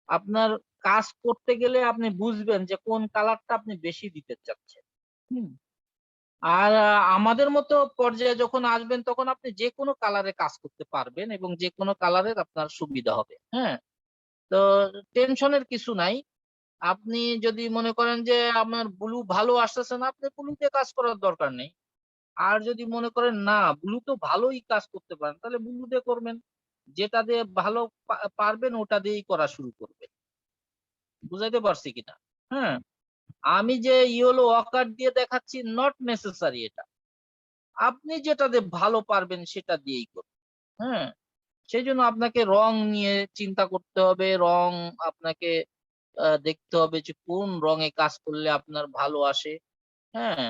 আপনার কাজ করতে গেলে আপনি বুঝবেন যে কোন কালারটা আপনি বেশি দিতে চাচ্ছেন। হুম, আর আমাদের মতো পর্যায়ে যখন আসবেন তখন আপনি যে কোনো কালারে কাজ করতে পারবেন এবং যে কোনো কালারের আপনার সুবিধা হবে। হ্যাঁ, তো টেনশনের কিছু নাই। আপনি যদি মনে করেন যে আমার ব্লু ভালো আসতেছে না, আপনি ব্লুতে কাজ করার দরকার নেই। আর যদি মনে করেন না ব্লু তো ভালোই কাজ করতে পারেন, তাহলে ব্লু দিয়ে করবেন। যেটা দিয়ে ভালো পারবেন ওটা দিয়েই করা শুরু করবেন। বুঝাইতে পারছি কিনা? হ্যাঁ, আমি যে ইয়েলো ওয়াকার দিয়ে দেখাচ্ছি, নট নেসেসারি এটা। আপনি যেটা দিয়ে ভালো পারবেন সেটা দিয়েই করবেন। হ্যাঁ, সেই জন্য আপনাকে রং নিয়ে চিন্তা করতে হবে। রং আপনাকে দেখতে হবে যে কোন রঙে কাজ করলে আপনার ভালো আসে। হ্যাঁ,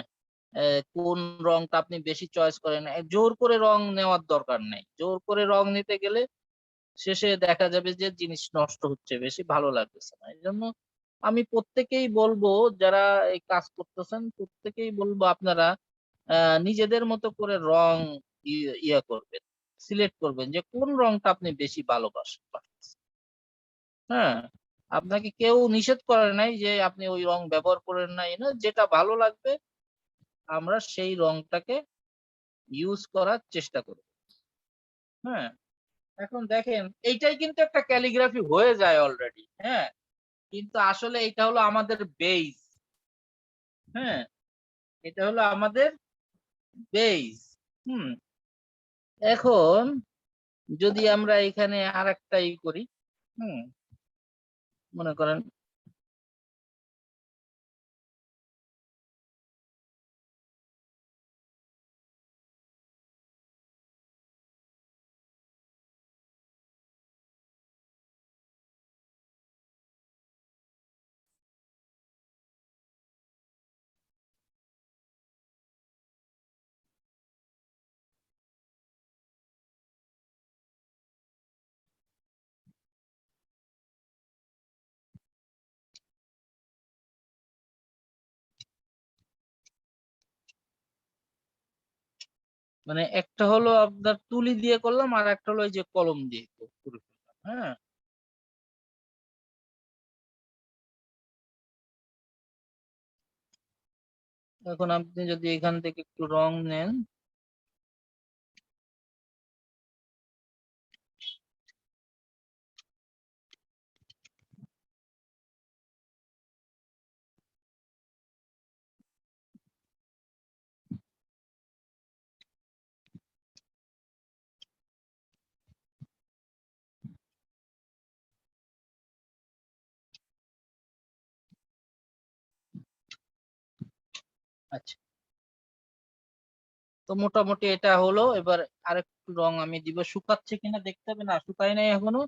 কোন রংটা আপনি বেশি চয়েস করেন। জোর করে রং নেওয়ার দরকার নেই। জোর করে রং নিতে গেলে শেষে দেখা যাবে যে জিনিস নষ্ট হচ্ছে বেশি, ভালো লাগতেছে না। এজন্য আমি প্রত্যেকেই বলবো, যারা এই কাজ করতেছেন প্রত্যেকেই বলবো আপনারা নিজেদের মতো করে রং ইয়া করবেন, সিলেক্ট করবেন যে কোন রংটা আপনি বেশি ভালোবাসেন। হ্যাঁ, আপনাকে কেউ নিষেধ করে নাই যে আপনি ওই রং ব্যবহার করেন নাই, না, যেটা ভালো লাগবে আমরা সেই রংটাকে ইউজ করার চেষ্টা করব। হ্যাঁ, এখন দেখেন এইটাই কিন্তু একটা ক্যালিগ্রাফি হয়ে যায় অলরেডি। হ্যাঁ, কিন্তু আসলে এটা হলো আমাদের বেস। হ্যাঁ, এটা হলো আমাদের বেস। হুম, এখন যদি আমরা এখানে আরেকটা করি, হুম, মনে করেন মানে একটা হলো আপনার তুলি দিয়ে করলাম, আর একটা হলো এই যে কলম দিয়ে করে ফেললাম। হ্যাঁ, এখন আপনি যদি এখান থেকে একটু রং নেন, আচ্ছা, তো মোটামুটি এটা হলো। এবার আরেকটু রং আমি দিব, শুকাচ্ছে কিনা দেখতে হবে, না শুকায় নাই এখনো,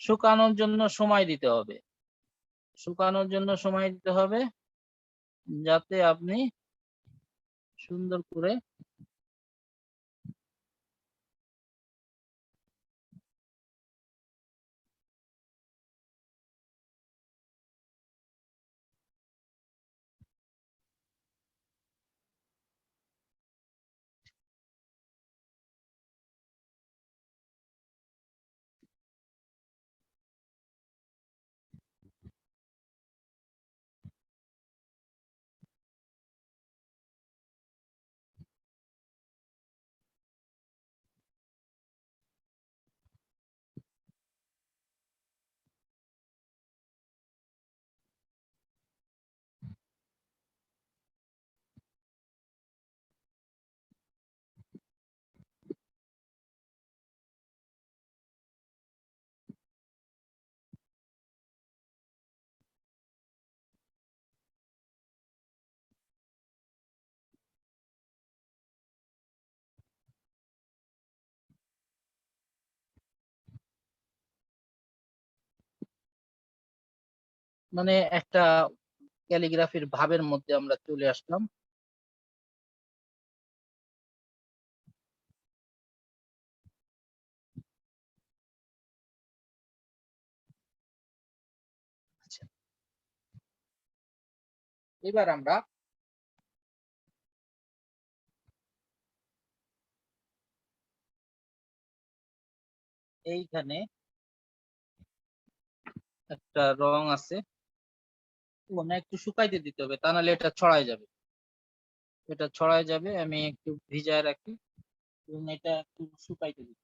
শুকানোর জন্য সময় দিতে হবে, শুকানোর জন্য সময় দিতে হবে যাতে আপনি সুন্দর করে, মানে একটা ক্যালিগ্রাফির ভাবের মধ্যে আমরা চলে আসলাম। আচ্ছা, এবার আমরা এইখানে একটা রং আছে, ওখানে একটু শুকাইতে দিতে হবে, তা নাহলে এটা ছড়ায় যাবে। এটা ছড়ায় যাবে, আমি একটু ভিজায় রাখি এবং এটা একটু শুকাইতে দিই।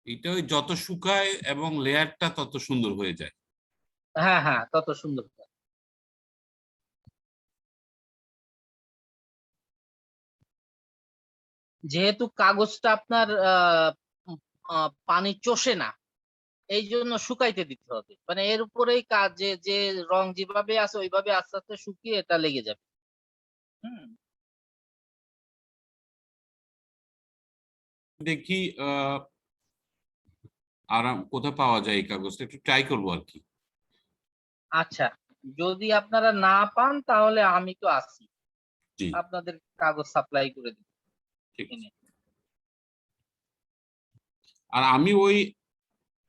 এটা ওই যত শুকায় এবং লেয়ারটা তত সুন্দর হয়ে যায়। হ্যাঁ হ্যাঁ, তত সুন্দর। যেহেতু কাগজটা আপনার পানি চষে না, এই জন্য শুকাইতে দিতে হবে, মানে এর উপরেই কাজ, যে যে রং যেভাবে আছে ওইভাবে আস্তে আস্তে শুকিয়ে এটা লেগে যাবে। হুম, দেখি আরাম কোথায় পাওয়া যায় এই কাগজটা, একটু ট্রাই করবো আর কি। আচ্ছা, যদি আপনারা না পান তাহলে আমি তো আছি, জি, আপনাদের কাগজ সাপ্লাই করে দিব ঠিক আছে। এনে। আর আমি ওই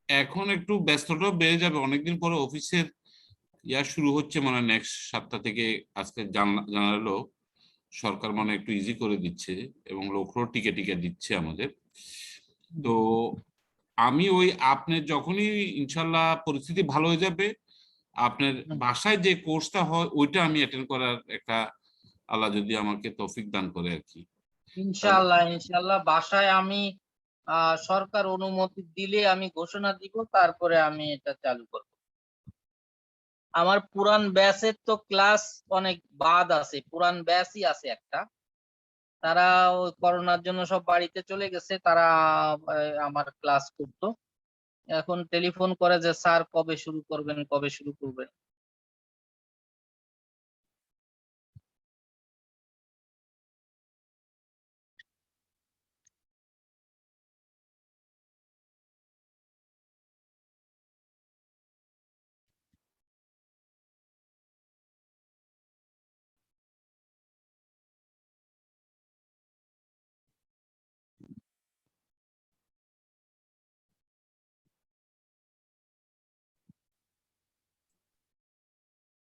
এখন একটু ব্যস্ততাও বেড়ে যাবে, অনেকদিন পরে অফিসের শুরু হচ্ছে মানে নেক্সট সপ্তাহ থেকে। আজকে জানালো সরকার মানে একটু ইজি করে দিচ্ছে এবং লোকও টিকে টিকে দিচ্ছে আমাদের। তো আমি ওই আপনার যখনই ইনশাল্লাহ পরিস্থিতি ভালো হয়ে যাবে, আপনার বাসায় যে কোর্সটা হয় ওইটা আমি অ্যাটেন্ড করার একটা, আল্লাহ যদি আমাকে তৌফিক দান করে আর কি। তাহলে ইনশাআল্লাহ ইনশাআল্লাহ বাসায় আমি সরকার অনুমতি দিলে আমি ঘোষণা দিব, তারপরে আমি এটা চালু করব। আমার পুরান ব্যাচের তো ক্লাস অনেক বাদ আছে, পুরান ব্যাচই আছে একটা, তারা ওই করোনার জন্য সব বাড়িতে চলে গেছে, তারা আমার ক্লাস করতো। এখন টেলিফোন করে যে স্যার কবে শুরু করবেন, কবে শুরু করবেন।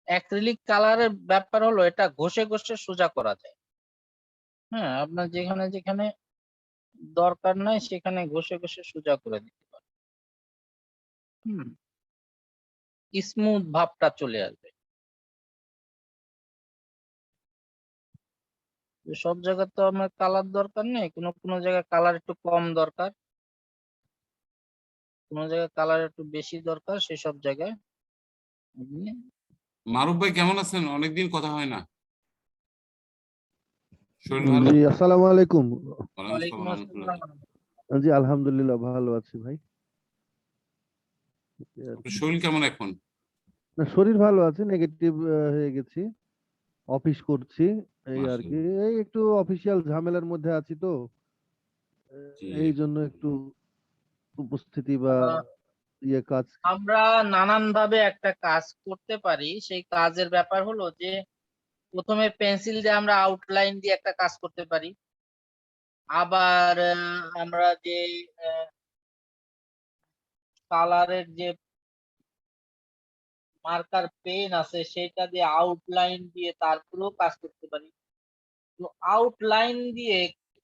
অ্যাক্রিলিক কালারের ব্যাপার হলো এটা ঘষে ঘষে সোজা করা যায়। হ্যাঁ, আপনার যেখানে যেখানে দরকার নাই সেখানে ঘষে ঘষে সোজা করে দিতে পারেন। হুম, স্মুথ ভাবটা চলে আসবে। তো সব জায়গায় তো আমার কালার দরকার নেই, কোনো কোনো জায়গায় কালার একটু কম দরকার, কোনো জায়গায় কালার একটু বেশি দরকার, সেসব জায়গায় আপনি। মারুফ ভাই কেমন আছেন? অনেকদিন কথা হয় না। শরীর ভালো? জি, আসসালামু আলাইকুম। ওয়ালাইকুম ওয়ালাইকুম আসসালাম রহমতুল্লাহ। আসসালাম। জি, আলহামদুলিল্লাহ ভালো আছি ভাই। এই আর আপনার কি। শরীর কেমন এখন? না, শরীর ভালো আছে, নেগেটিভ হয়ে গেছি, অফিস করছি, এই আর কি। মাশাআল্লাহ। এই একটু অফিসিয়াল ঝামেলার মধ্যে আছি তো, জি, এই জন্য একটু উপস্থিতি বা আহ, কাজ। আমরা নানান ভাবে একটা কাজ করতে পারি, সেই কাজের ব্যাপার হলো যে প্রথমে পেন্সিল দিয়ে আমরা আউটলাইন দিয়ে একটা কাজ করতে পারি। আবার আমরা যে কালারের যে মার্কার পেন আছে সেটা দিয়ে আউটলাইন দিয়ে তারপরেও কাজ করতে পারি। তো আউটলাইন দিয়ে,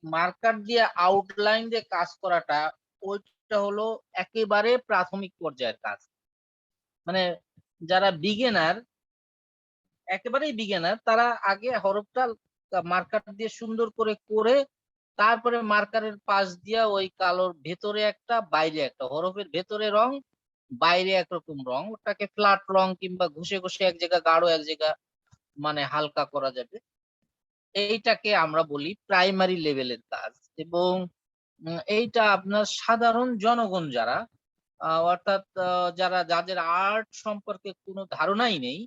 মার্কার দিয়ে আউটলাইন দিয়ে কাজ করাটা, ওইটা হলো একেবারে প্রাথমিক পর্যায়ের কাজ। মানে যারা বিগিনার, একেবারেই বিগিনার, তারা আগে হরফটা মার্কার দিয়ে সুন্দর করে করে তারপরে মার্কারের পাশ দিয়া ওই কালোর ভেতরে একটা বাইরে একটা, হরফের ভেতরে রং বাইরে একরকম রং, ওটাকে ফ্ল্যাট রং কিংবা ঘষে ঘষে এক জায়গা গাঢ় এক জায়গা মানে হালকা করা যাবে। এইটাকে আমরা বলি প্রাইমারি লেভেলের কাজ। এবং এইটা আপনার সাধারণ জনগণ যারা অর্থাৎ যারা যাদের আর্ট সম্পর্কে কোনো ধারণাই নেই,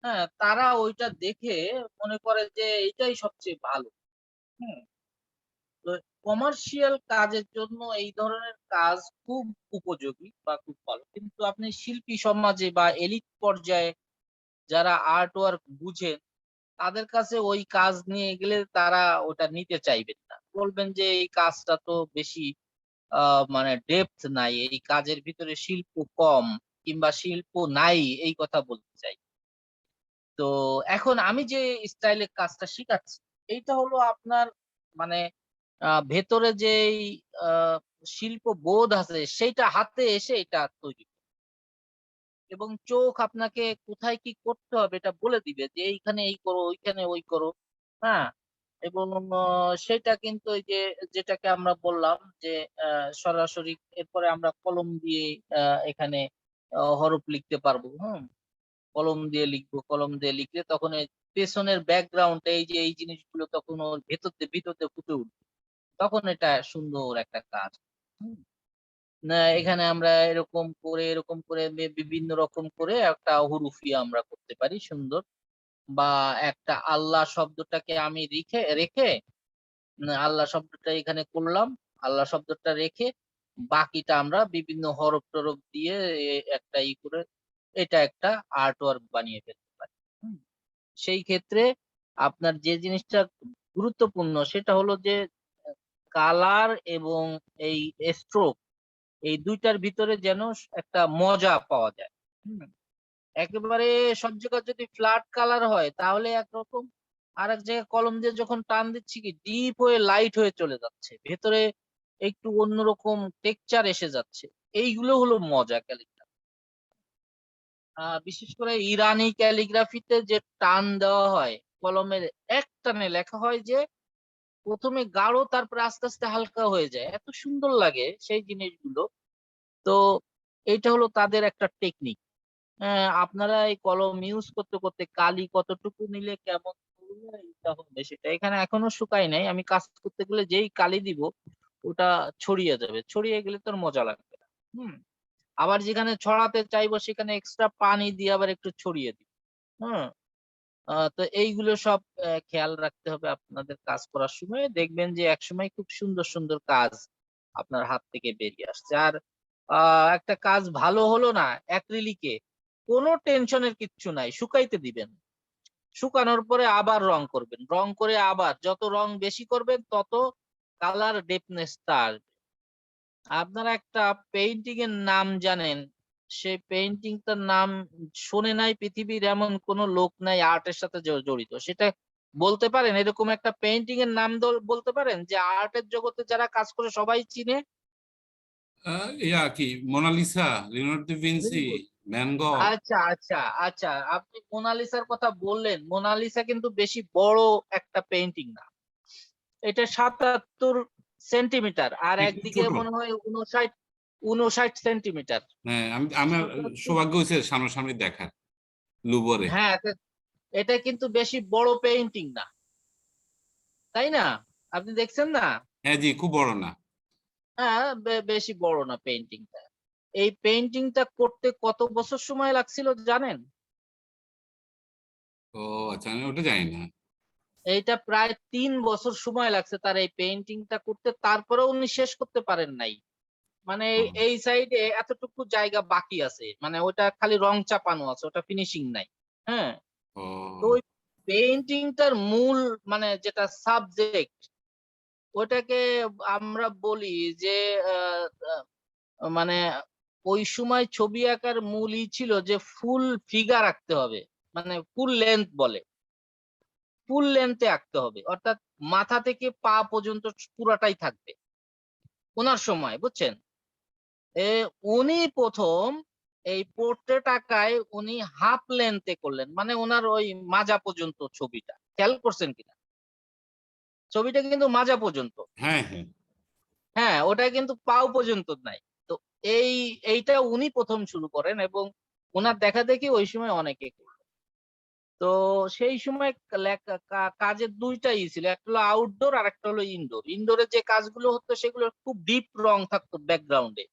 হ্যাঁ, তারা ওইটা দেখে মনে করে যে এটাই সবচেয়ে ভালো। হুম, তো কমার্শিয়াল কাজের জন্য এই ধরনের কাজ খুব উপযোগী বা খুব ভালো, কিন্তু আপনি শিল্পী সমাজে বা এলিট পর্যায়ে যারা আর্ট ওয়ার্ক বুঝেন, তাদের কাছে ওই কাজ নিয়ে গেলে তারা ওটা নিতে চাইবেন না, বলবেন যে এই কাজটা তো বেশি মানে ডেপথ নাই, এই কাজের ভিতরে শিল্প কম কিংবা শিল্প নাই, এই কথা বলতে চাই। তো এখন আমি যে স্টাইলে কাজটা শিখাচ্ছি, এইটা হলো আপনার মানে ভেতরে যেই আহ শিল্প বোধ আছে সেইটা হাতে এসে এটা তৈরি, এবং চোখ আপনাকে কোথায় কি করতে হবে এটা বলে দিবে যে এইখানে এই করো, ওইখানে ওই করো। হ্যাঁ, এবং সেটা কিন্তু ওই যে যেটাকে আমরা বললাম যে সরাসরি এরপরে আমরা কলম দিয়ে এখানে হরফ লিখতে পারবো। হুম, কলম দিয়ে লিখবো, কলম দিয়ে লিখলে তখন এই পেছনের ব্যাকগ্রাউন্ড, এই যে এই জিনিসগুলো তখন ওর ভিতর দিয়ে ফুটে উঠবে, তখন এটা সুন্দর একটা কাজ। হুম, না এখানে আমরা এরকম করে বিভিন্ন রকম করে একটা হুরুফি আমরা করতে পারি সুন্দর, বা একটা আল্লাহ শব্দটাকে আমি রেখে রেখে আল্লাহ শব্দটা এখানে করলাম, আল্লাহ শব্দটা রেখে বাকিটা আমরা বিভিন্ন হরফ টরফ দিয়ে একটা করে এটা একটা আর্ট ওয়ার্ক বানিয়ে ফেলতে পারি। হুম? সেই ক্ষেত্রে আপনার যে জিনিসটা গুরুত্বপূর্ণ সেটা হলো যে কালার এবং এই স্ট্রোক এই দুইটার ভিতরে যেন একটা মজা পাওয়া যায়। হুম? একেবারে সব জায়গায় যদি ফ্ল্যাট কালার হয় তাহলে একরকম, আর এক জায়গায় কলম দিয়ে যখন টান দিচ্ছি কি ডিপ হয়ে লাইট হয়ে চলে যাচ্ছে, ভেতরে একটু অন্যরকম টেক্সচার এসে যাচ্ছে। এইগুলো হলো মজা ক্যালিগ্রাফি। বিশেষ করে ইরানি ক্যালিগ্রাফিতে যে টান দেওয়া হয়, কলমের এক টানে লেখা হয় যে প্রথমে গাঢ় তারপরে আস্তে আস্তে হালকা হয়ে যায়, এত সুন্দর লাগে সেই জিনিসগুলো। তো এইটা হলো তাদের একটা টেকনিক। আপনারা এই কলম ইউজ করতে করতে কালি কতটুকু নিলে কেমন করলে এটা হবে সেটা এখানে এখনো শুকাই নাই। আমি কাজ করতে গেলে যেই কালি দিব ওটা ছড়িয়ে যাবে, ছড়িয়ে গেলে তোর মজা লাগবে না। হুম। আবার যেখানে ছড়াতে চাইবো সেখানে এক্সট্রা পানি দিয়ে আবার একটু ছড়িয়ে দিব। হুম। তো এইগুলো সব খেয়াল রাখতে হবে আপনাদের কাজ করার সময়। দেখবেন যে একসময় খুব সুন্দর সুন্দর কাজ আপনার হাত থেকে বেরিয়ে আসছে। আর একটা কাজ ভালো হলো না অ্যাক্রিলিকে, কোনো টেনশনের কিচ্ছু নাই, শুকাইতে দিবেন। শুকানোর পরে আবার রং করবেন, রং করে আবার যত রং বেশি করবেন তত কালার ডেপনেসটা আসবে। আপনারা একটা পেইন্টিং এর নাম জানেন, সেই পেইন্টিংটার নাম শোনে নাই পৃথিবীর এমন কোন লোক নাই আর্টের সাথে জড়িত, সেটা বলতে পারেন? এরকম একটা পেইন্টিং এর নাম বলতে পারেন যে আর্টের জগতে যারা কাজ করে সবাই চিনে? ইয়া কি Mona Lisa, Leonardo da Vinci, Very good. Van Gogh? আচ্ছা আচ্ছা আচ্ছা, আপনি মোনালিসার কথা বললেন। মোনালিসা কিন্তু বেশি বড় একটা পেইন্টিং না, এটা ৭৭ সেন্টিমিটার আর একটু একদিকে ছোট। মনে হয় ৫৯ সেন্টিমিটার। হ্যাঁ, আমার ৭৭। সৌভাগ্য হয়েছে সামনাসামনি দেখার লুবরে। হ্যাঁ, এটা কিন্তু বেশি বড় পেইন্টিং না, তাই না? আপনি দেখছেন না? হ্যাঁ জি, খুব বড় না। হ্যাঁ, বেশি বড় না পেইন্টিংটা। এই পেইন্টিংটা করতে কত বছর সময় লাগছিল জানেন? ও আচ্ছা, আমি ওটা জানি না। এইটা প্রায় ৩ বছর সময় লাগছে তার এই পেইন্টিংটা করতে, তারপরেও উনি শেষ করতে পারেন নাই। মানে ও, এই সাইডে এতটুকু জায়গা বাকি আছে, মানে ওটা খালি রং চাপানো আছে, ওটা ফিনিশিং নাই। হ্যাঁ। তো ও ওই পেইন্টিংটার মূল মানে যেটা সাবজেক্ট ওটাকে আমরা বলি যে মানে ওই সময় ছবি আঁকার মূলই ছিল যে ফুল ফিগার আঁকতে হবে, মানে ফুল লেন্থ বলে, ফুল লেন্থে আঁকতে হবে, অর্থাৎ মাথা থেকে পা পর্যন্ত পুরাটাই থাকবে ওনার সময়, বুঝছেন? এ উনি প্রথম এই পোর্ট্রেট আঁকায় উনি হাফ লেন্থে করলেন, মানে ওনার ওই মাজা পর্যন্ত ছবিটা, খেয়াল করছেন কিনা? ছবিটা কিন্তু মাজা পর্যন্ত। হ্যাঁ হ্যাঁ। হ্যাঁ, ওটা কিন্তু পাও পর্যন্ত নাই। তো এইটা উনি প্রথম শুরু করেন এবং উনার দেখা দেখি ওই সময় অনেকে করলো। তো সেই সময় কাজের দুইটাই ছিল, একটা হলো আউটডোর আর একটা হলো ইনডোর। ইনডোরে যে কাজগুলো হতো সেগুলো খুব ডিপ রং থাকতো ব্যাকগ্রাউন্ডে,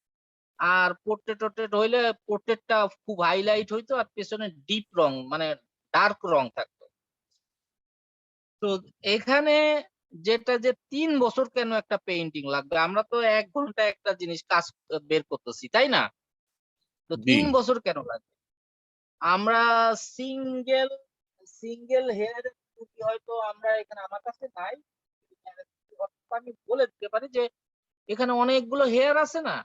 আর পোর্ট্রেট হইলে পোর্ট্রেটটা খুব হাইলাইট হইতো আর পেছনে ডিপ রং মানে ডার্ক রং থাকতো। তো এখানে যেটা যে ৩ বছর কেন একটা পেইন্টিং লাগবে, আমরা তো ১ ঘন্টা একটা জিনিস কাজ বের করতেছি, তাই না? তো জি। ৩ বছর কেন লাগবে? আমরা সিঙ্গেল সিঙ্গেল হেয়ার হয়তো আমরা এখানে আমার কাছে নাই, আমি বলে দিতে পারি যে এখানে অনেকগুলো হেয়ার আছে না,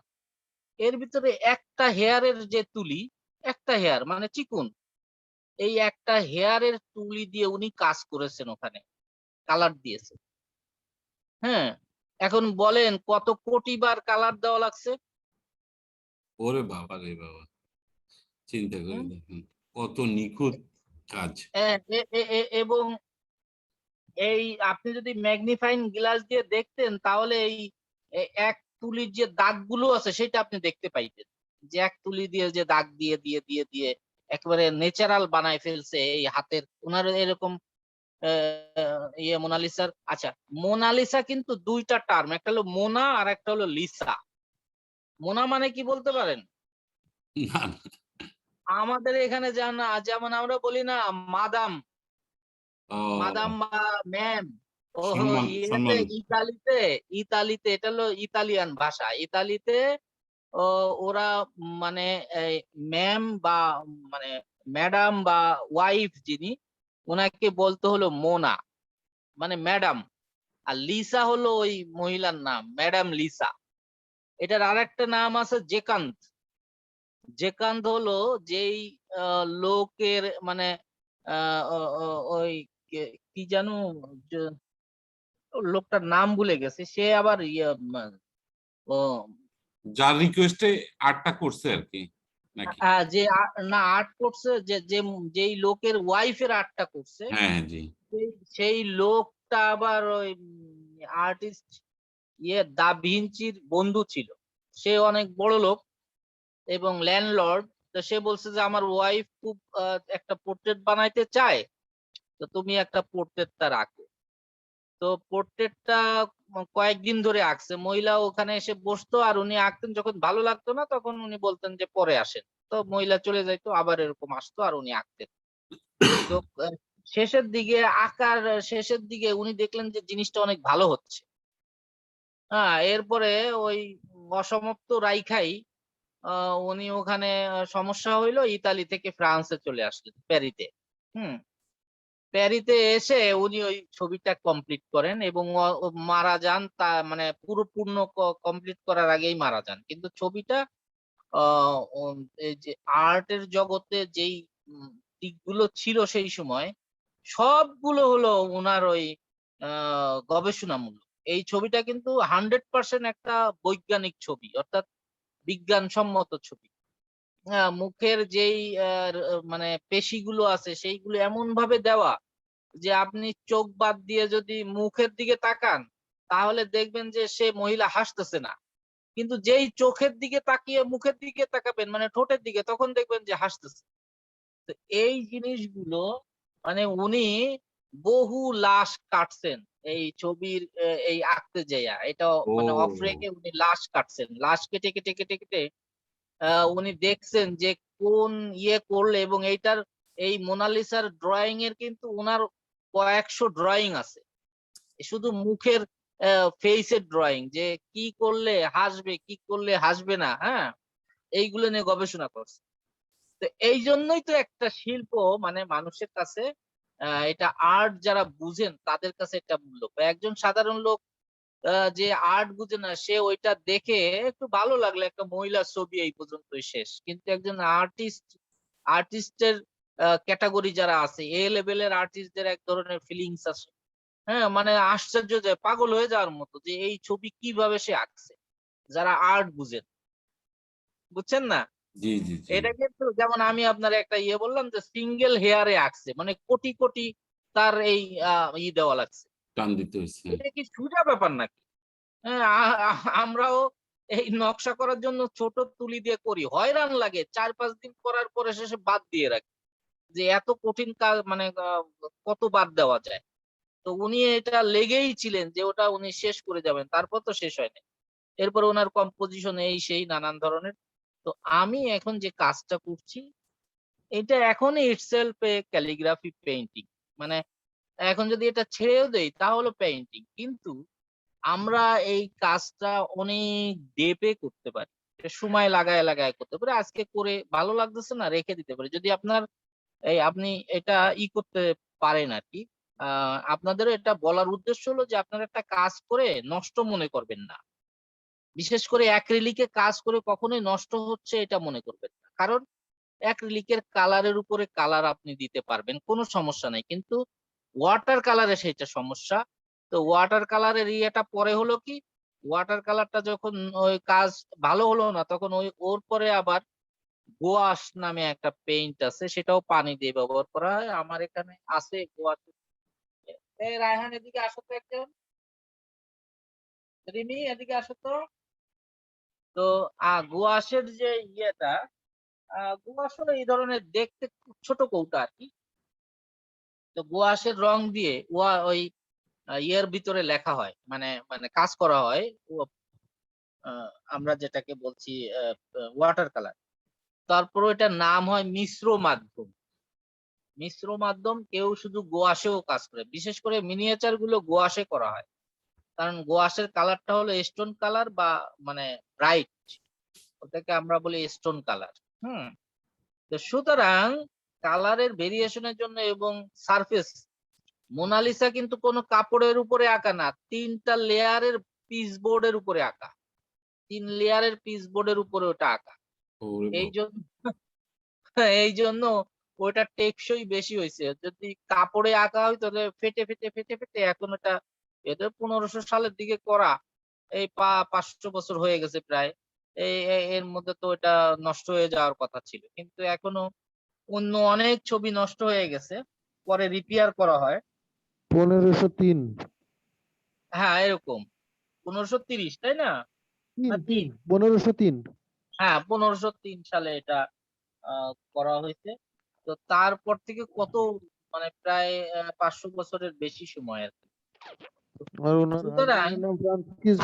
এর ভিতরে একটা হেয়ারের যে তুলি, একটা হেয়ার মানে চিকুন, এই একটা হেয়ারের তুলি দিয়ে উনি কাজ করেছেন, ওখানে কালার দিয়েছে। হ্যাঁ, এখন বলেন কত কোটি বার কালার দেওয়া লাগছে? ওরে বাবা রে বাবা, চিন্তা করে হুম? দেখুন কত নিখুঁত কাজ। এবং এই আপনি যদি ম্যাগনিফাইং গ্লাস দিয়ে দেখতেন তাহলে এই এক তুলির যে দাগগুলো আছে সেটা আপনি দেখতে পাইতেন, যে এক তুলি দিয়ে যে দাগ দিয়ে দিয়ে দিয়ে দিয়ে একেবারে ন্যাচারাল বানায় ফেলছে এই হাতের ওনার এরকম। মোনালিসার, আচ্ছা, মোনালিসা কিন্তু দুইটা টার্ম, একটা হলো মোনা আর একটা হলো লিসা। মোনা মানে কি বলতে পারেন? না না। আমাদের এখানে যেমন আমরা বলি না মাদাম, মাদাম ও বা ম্যাম, ও সম্মান ইয়েতে সম্মান ইতালিতে, ইতালিতে এটা হলো ইতালিয়ান ভাষা। ইতালিতে ও ওরা মানে এই ম্যাম বা মানে ম্যাডাম বা ওয়াইফ যিনি ওনাকে বলতে হলো মোনা মানে ম্যাডাম। আর লিসা হলো ওই মহিলার নাম ম্যাডাম লিসা। এটার আরেকটা নাম আছে জেকান্ত। জেকান্ত হলো যেই লোকের মানে ওই কি জানো লোকটার নাম ভুলে গেছে সে আবার ইয়ে ও যার রিকোয়েস্টে আর্টটা করছে আর কি নাকি? যে না আর্ট করছে যেই লোকের ওয়াইফের আর্টটা করছে হ্যাঁ হ্যাঁ জি। সেই লোকটা আবার ওই আর্টিস্ট দা ভিঞ্চির বন্ধু ছিল। সে অনেক বড় লোক এবং ল্যান্ডলর্ড। তো সে বলছে যে আমার ওয়াইফ খুব একটা পোর্ট্রেট বানাইতে চায়, তো তুমি একটা পোর্ট্রেটটা রাখো। তো পোর্ট্রেটটা কয়েকদিন ধরে আঁকছে। মহিলা ওখানে এসে বসতো আর উনি আঁকতেন, যখন ভালো লাগতো না তখন উনি বলতেন যে পরে আসেন। তো মহিলা চলে যাইতো, আবার এরকম আসতো আর উনি আঁকতেন। তো আহ, শেষের দিকে আঁকার শেষের দিকে উনি দেখলেন যে জিনিসটা অনেক ভালো হচ্ছে। হ্যাঁ, এরপরে ওই অসমাপ্ত রাইখাই উনি ওখানে সমস্যা হইলো, ইতালি থেকে ফ্রান্সে চলে আসলেন প্যারিতে। হুম, প্যারিতে এসে উনি ওই ছবিটা কমপ্লিট করেন এবং ও মারা যান। তা মানে পুরো পূর্ণ কমপ্লিট করার আগেই মারা যান। কিন্তু ছবিটা এই যে আর্টের জগতে যেই দিকগুলো ছিল সেই সময় সবগুলো হলো ওনার ওই গবেষণামূলক। এই ছবিটা কিন্তু 100% একটা বৈজ্ঞানিক ছবি, অর্থাৎ বিজ্ঞানসম্মত ছবি। মুখের যেই মানে পেশিগুলো আছে সেইগুলো এমন ভাবে দেওয়া যে আপনি চোখ বাদ দিয়ে যদি মুখের দিকে তাকান তাহলে দেখবেন যে সে মহিলা হাসতেছে না, কিন্তু যেই চোখের দিকে তাকিয়ে মুখের দিকে তাকাবেন মানে ঠোঁটের দিকে তখন দেখবেন যে হাসতেছে। তো এই জিনিসগুলো মানে উনি বহু লাশ কাটছেন এই ছবির এই আঁকতে যাইয়া। এটা মানে অফ ও রেখে উনি লাশ কাটছেন, লাশ কেটে কেটে কেটে কেটে উনি দেখছেন যে কোন ইয়ে করলে। এবং এইটার এই মোনালিসার ড্রয়িং এর কিন্তু ওনার কয়েকশো ড্রয়িং আছে, শুধু মুখের ফেসের ড্রয়িং, যে কি করলে হাসবে কি করলে হাসবে না। হ্যাঁ, এইগুলো নিয়ে গবেষণা করছে। তো এই জন্যই তো একটা শিল্প মানে মানুষের কাছে এটা আর্ট যারা বুঝেন তাদের কাছে এটা মূল্য পায়। একজন সাধারণ লোক যে আর্ট বুঝে না সে ওইটা দেখে একটু ভালো লাগলো একটা মহিলার ছবি এই পর্যন্তই শেষ, কিন্তু একজন আর্টিস্টের ক্যাটাগরি যারা আছে এ লেভেলের আর্টিস্টদের এক ধরনের ফিলিংস আছে। হ্যাঁ, মানে আশ্চর্য যায়, পাগল হয়ে যাওয়ার মতো যে এই ছবি কিভাবে সে আঁকছে, যারা আর্ট বুঝেন। বুঝছেন না? জি জি জি। এটা কিন্তু যেমন আমি আপনার একটা ইয়ে বললাম যে সিঙ্গেল হেয়ারে আঁকছে, মানে কোটি কোটি তার এই দেওয়া লাগছে। টান দিতে হয়েছে। এটা কি সোজা ব্যাপার নাকি? হ্যাঁ, আমরাও এই নকশা করার জন্য ছোট তুলি দিয়ে করি, হয়রান লাগে, 4-5 দিন করার পরে শেষে বাদ দিয়ে রাখি যে এত কঠিন কাজ মানে কত বাদ দেওয়া যায়। তো উনি এটা লেগেই ছিলেন যে ওটা উনি শেষ করে যাবেন, তারপর তো শেষ হয়নি। এরপর ওনার কম্পোজিশন এই সেই নানান ধরনের। তো আমি এখন যে কাজটা করছি এটা এখনই ইটসেলফ এ ক্যালিগ্রাফি পেইন্টিং। মানে এখন যদি এটা ছেড়েও দেই তাহলে পেইন্টিং, কিন্তু আমরা এই কাজটা অনেক ডেপে করতে পারি, এটা সময় লাগায় লাগায় করতে পারি। আজকে করে ভালো লাগতেছে না রেখে দিতে পারি। যদি আপনার এই আপনি এটা করতে পারেন আর কি। আপনাদেরও এটা বলার উদ্দেশ্য হলো যে আপনারা একটা কাজ করে নষ্ট মনে করবেন না। বিশেষ করে অ্যাক্রিলিকে কাজ করে কখনোই নষ্ট হচ্ছে এটা মনে করবেন না, কারণ অ্যাক্রিলিকের কালারের উপরে কালার আপনি দিতে পারবেন, কোনো সমস্যা নাই। কিন্তু ওয়াটার কালারে সেটা সমস্যা। তো ওয়াটার কালারের ইয়েটা পরে হলো কি, ওয়াটার কালারটা যখন ওই কাজ ভালো হলো না তখন ওই ওর পরে আবার গোয়াশ নামে একটা পেইন্ট আছে, সেটাও পানি দিয়ে ব্যবহার করা হয়। আমার এখানে আছে গোয়াশ। এই রায়হান এদিকে আসো তো একজন, রিমি এদিকে আসো তো। তো গোয়াশের যে ইয়েটা, গোয়াশও এই ধরনের দেখতে খুব ছোট কৌটা আর কি। তো গোয়াশের রং দিয়ে ওই ইয়ের ভিতরে লেখা হয়, মানে মানে কাজ করা হয়। ও- আমরা যেটাকে বলছি ওয়াটার কালার। তারপর এটার নাম হয় মিশ্র মাধ্যম। মিশ্র মাধ্যম, কেউ শুধু গোয়াশেও কাজ করে। বিশেষ করে মিনিয়েচার গুলো গোয়াশে করা হয়, কারণ গোয়াশের কালারটা হলো স্টোন কালার বা মানে ব্রাইট, ওটাকে আমরা বলি স্টোন কালার। হুম, তো সুতরাং কালারের ভেরিয়েশনের জন্য এবং সারফেস, মোনালিসা কিন্তু কোনো কাপড়ের উপরে আঁকা না, 3টা লেয়ারের পিস বোর্ডের উপরে আঁকা, 3 লেয়ারের পিস বোর্ডের উপরে ওটা আঁকা। ওরে এই বাবা। জন্য এই জন্য ওটা টেকসই বেশি হয়েছে। যদি কাপড়ে আঁকা হয় তাহলে ফেটে ফেটে ফেটে ফেটে, এখন এটা এটা 1500 সালের দিকে করা, এই 500 বছর হয়ে গেছে প্রায়। এর মধ্যে তো এটা নষ্ট হয়ে যাওয়ার কথা ছিল, কিন্তু এখনো অন্য অনেক ছবি নষ্ট হয়ে গেছে, পরে রিপেয়ার করা হয়। 1503। হ্যাঁ, এরকম 1530, তাই না? না 3? 1503। হ্যাঁ, 1503 সালে এটা করা হয়েছে। তো তারপর থেকে কত, মানে প্রায় 500 বছরের বেশি সময় আর কি। আর ওনার সুতরাং হাজবেন্ডের নাম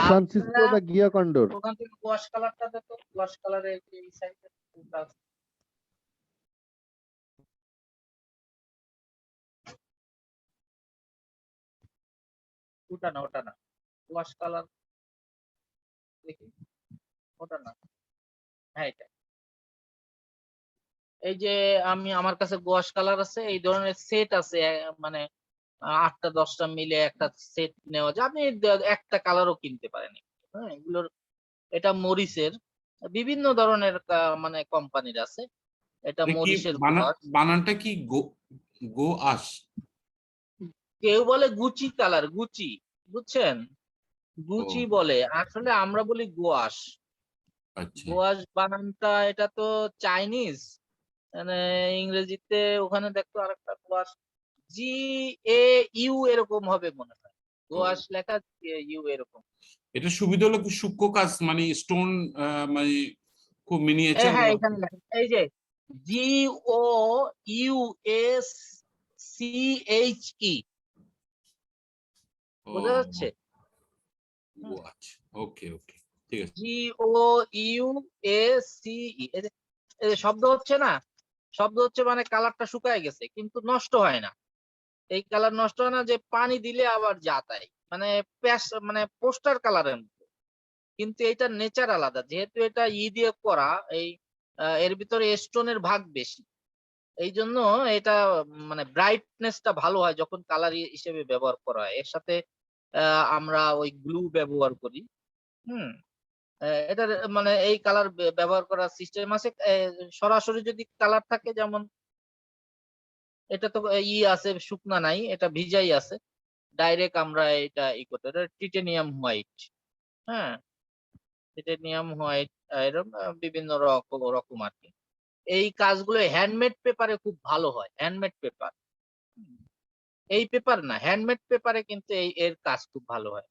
ফ্রান্সিসকো আপনারা দা গিয়াকন্ডোর। ওখান থেকে ওয়াশ কালারটা দেখো, ওয়াশ কালারের এই সাইডে ওটা না, ওটা না, ওয়াশ কালার দেখি, ওটা না, হ্যাঁ এটা। এই যে আমার কাছে ওয়াশ কালার আছে, এই ধরনের সেট আছে, মানে 8টা 10টা মিলে একটা সেট নেওয়া যায়। আপনি একটা কালারও কিনতে পারেন। হ্যাঁ, এগুলোর, এটা মরিসের, বিভিন্ন ধরনের মানে কোম্পানির আছে। এটা এটা কি মরিসের ওয়াশ। বানানটা কি গো গো আস? কেউ বলে গুচি কালার, গুচি, বুঝছেন, ও গুচি বলে, আসলে আমরা বলি গোয়াশ। আচ্ছা। গোয়াশ বানানটা এটা তো চাইনিজ, মানে ইংরেজিতে ওখানে দেখতো আরেকটা গোয়াশ, GAU এরকম হবে মনে হয়, ও, গোয়াশ লেখা ইউ এরকম। এটা সুবিধা হলো কি সূক্ষ্ম কাজ, মানে স্টোন, মানে খুব মিনিয়েচার। হ্যাঁ, এখানে লেখা, এই যে GOUSCHE, বোঝা যাচ্ছে? ও ও আচ্ছা, ওকে ওকে, ঠিক আছে। GOUACE, এই যে শব্দ হচ্ছে না, শব্দ হচ্ছে মানে কালারটা শুকায় গেছে কিন্তু নষ্ট হয় না। এই কালার নষ্ট হয় না যে পানি দিলে আবার যা তাই, মানে মানে পোস্টার কালারের মতো, কিন্তু এটার নেচার আলাদা, যেহেতু এটা দিয়ে করা, এই এর ভিতরে স্টোনের ভাগ বেশি। এই জন্য এটা মানে ব্রাইটনেসটা ভালো হয় যখন কালার হিসেবে ব্যবহার করা হয়। এর সাথে আমরা ওই গ্লু ব্যবহার করি। হুম, এটার মানে এই কালার ব্যবহার করার সিস্টেম আছে। সরাসরি যদি কালার থাকে, যেমন এটা তো আছে, শুকনা নাই, এটা ভিজাই আছে, ডাইরেক্ট আমরা এটা করতে, এটা টিটেনিয়াম হোয়াইট। হ্যাঁ, টিটেনিয়াম হোয়াইট, এরকম বিভিন্ন রকম রকম আর কি। এই কাজগুলো হ্যান্ডমেড পেপারে খুব ভালো হয়, হ্যান্ডমেড পেপার, এই পেপার না, হ্যান্ডমেড পেপারে কিন্তু এর কাজ খুব ভালো হয়।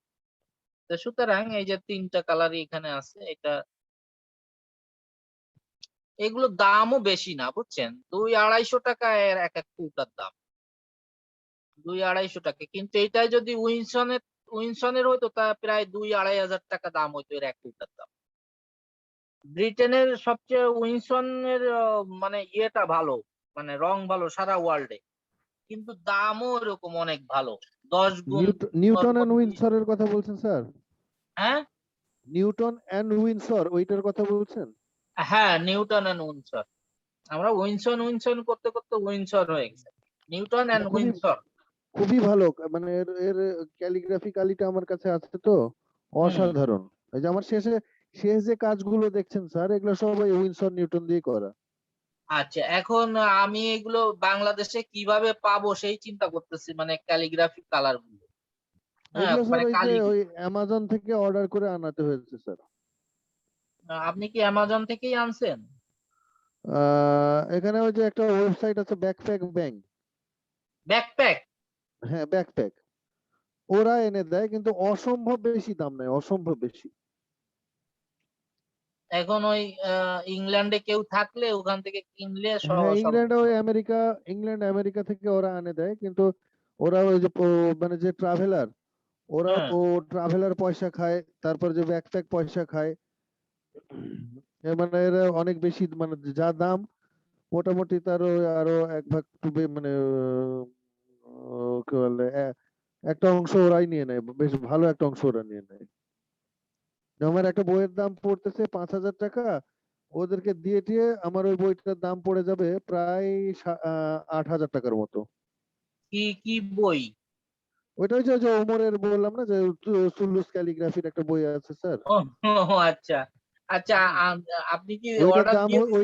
তো সুতরাং এই যে 3টা কালারই এখানে আছে, এটা এগুলো দামও বেশি না, বুঝছেন, 200-250 টাকা এর এক এক কৌটার দাম, 200-250 টাকা। কিন্তু এটাই যদি উইনসনের হইতো তা প্রায় 2-2.5 হাজার টাকা দাম হইতো এর এক কৌটার দাম। ব্রিটেনের সবচেয়ে উইনসনের মানে ইয়েটা ভালো, মানে রং ভালো সারা ওয়ার্ল্ডে, কিন্তু দামও এরকম অনেক ভালো, 10 গুণ নিউটন এন্ড 20। উইনসরের কথা বলছেন স্যার? হ্যাঁ, নিউটন এন্ড উইনসর ওইটার কথা বলছেন? হ্যাঁ, নিউটন এন্ড উইনসর, আমরা উইনসন উইনসন করতে করতে উইনসর হয়ে গেছে, নিউটন না, এন্ড খুবই উইনসর। খুবই ভালো, মানে এর এর ক্যালিগ্রাফি কালিটা আমার কাছে আছে তো, হুম, অসাধারণ। এই যে আমার শেষ যে কাজগুলো দেখছেন স্যার, এগুলো সব ওই উইনসর নিউটন দিয়ে করা। আচ্ছা, এখন আমি এগুলো বাংলাদেশে কিভাবে পাবো সেই চিন্তা করতেছি, মানে ক্যালিগ্রাফি কালার গুলো। হ্যাঁ, এগুলো স্যার মানে ওই যে কালি। ওই অ্যামাজন থেকে অর্ডার করে আনাতে হয়েছে স্যার। আপনি কি অ্যামাজন থেকেই আনছেন? এখানে ওই যে একটা ওয়েবসাইট আছে, ব্যাকপ্যাক ব্যাংক। ব্যাকপ্যাক? হ্যাঁ, ব্যাকপ্যাক, ওরা এনে দেয়, কিন্তু অসম্ভব বেশি দাম নেয়, অসম্ভব বেশি। এখন ওই ইংল্যান্ডে কেউ থাকলে ওখান থেকে কিনলে হ্যাঁ, ইংল্যান্ড সর্বোচ্চ। ওই আমেরিকা থেকে ওরা এনে দেয়, কিন্তু ওরা ওই যে মানে যে ট্রাভেলার, ওরা হ্যাঁ, ট্রাভেলার পয়সা খায়, তারপর যে ব্যাকপ্যাক পয়সা খায়। মানে এরা অনেক বেশি, মানে যা দাম মোটামুটি তার ওই আরো এক ভাগ মানে কি বলে একটা অংশ ওরাই নিয়ে নেয়, বেশ ভালো একটা অংশ ওরা নিয়ে নেয়। আমার একটা বইয়ের দাম পড়তেছে 5,000 টাকা, ওদেরকে দিয়ে টিয়ে আমার ওই বইটার দাম পড়ে যাবে প্রায় 8,000 টাকার মতো। কি কি বই? ওইটা হচ্ছে ওই যে ওমরের বললাম না যে সুল্লুস ক্যালিগ্রাফির একটা বই আছে স্যার। ও ও, আচ্ছা আচ্ছা। হুম। আপনি কি ওইটার অর্ডার দাম দিয়ে দিছেন?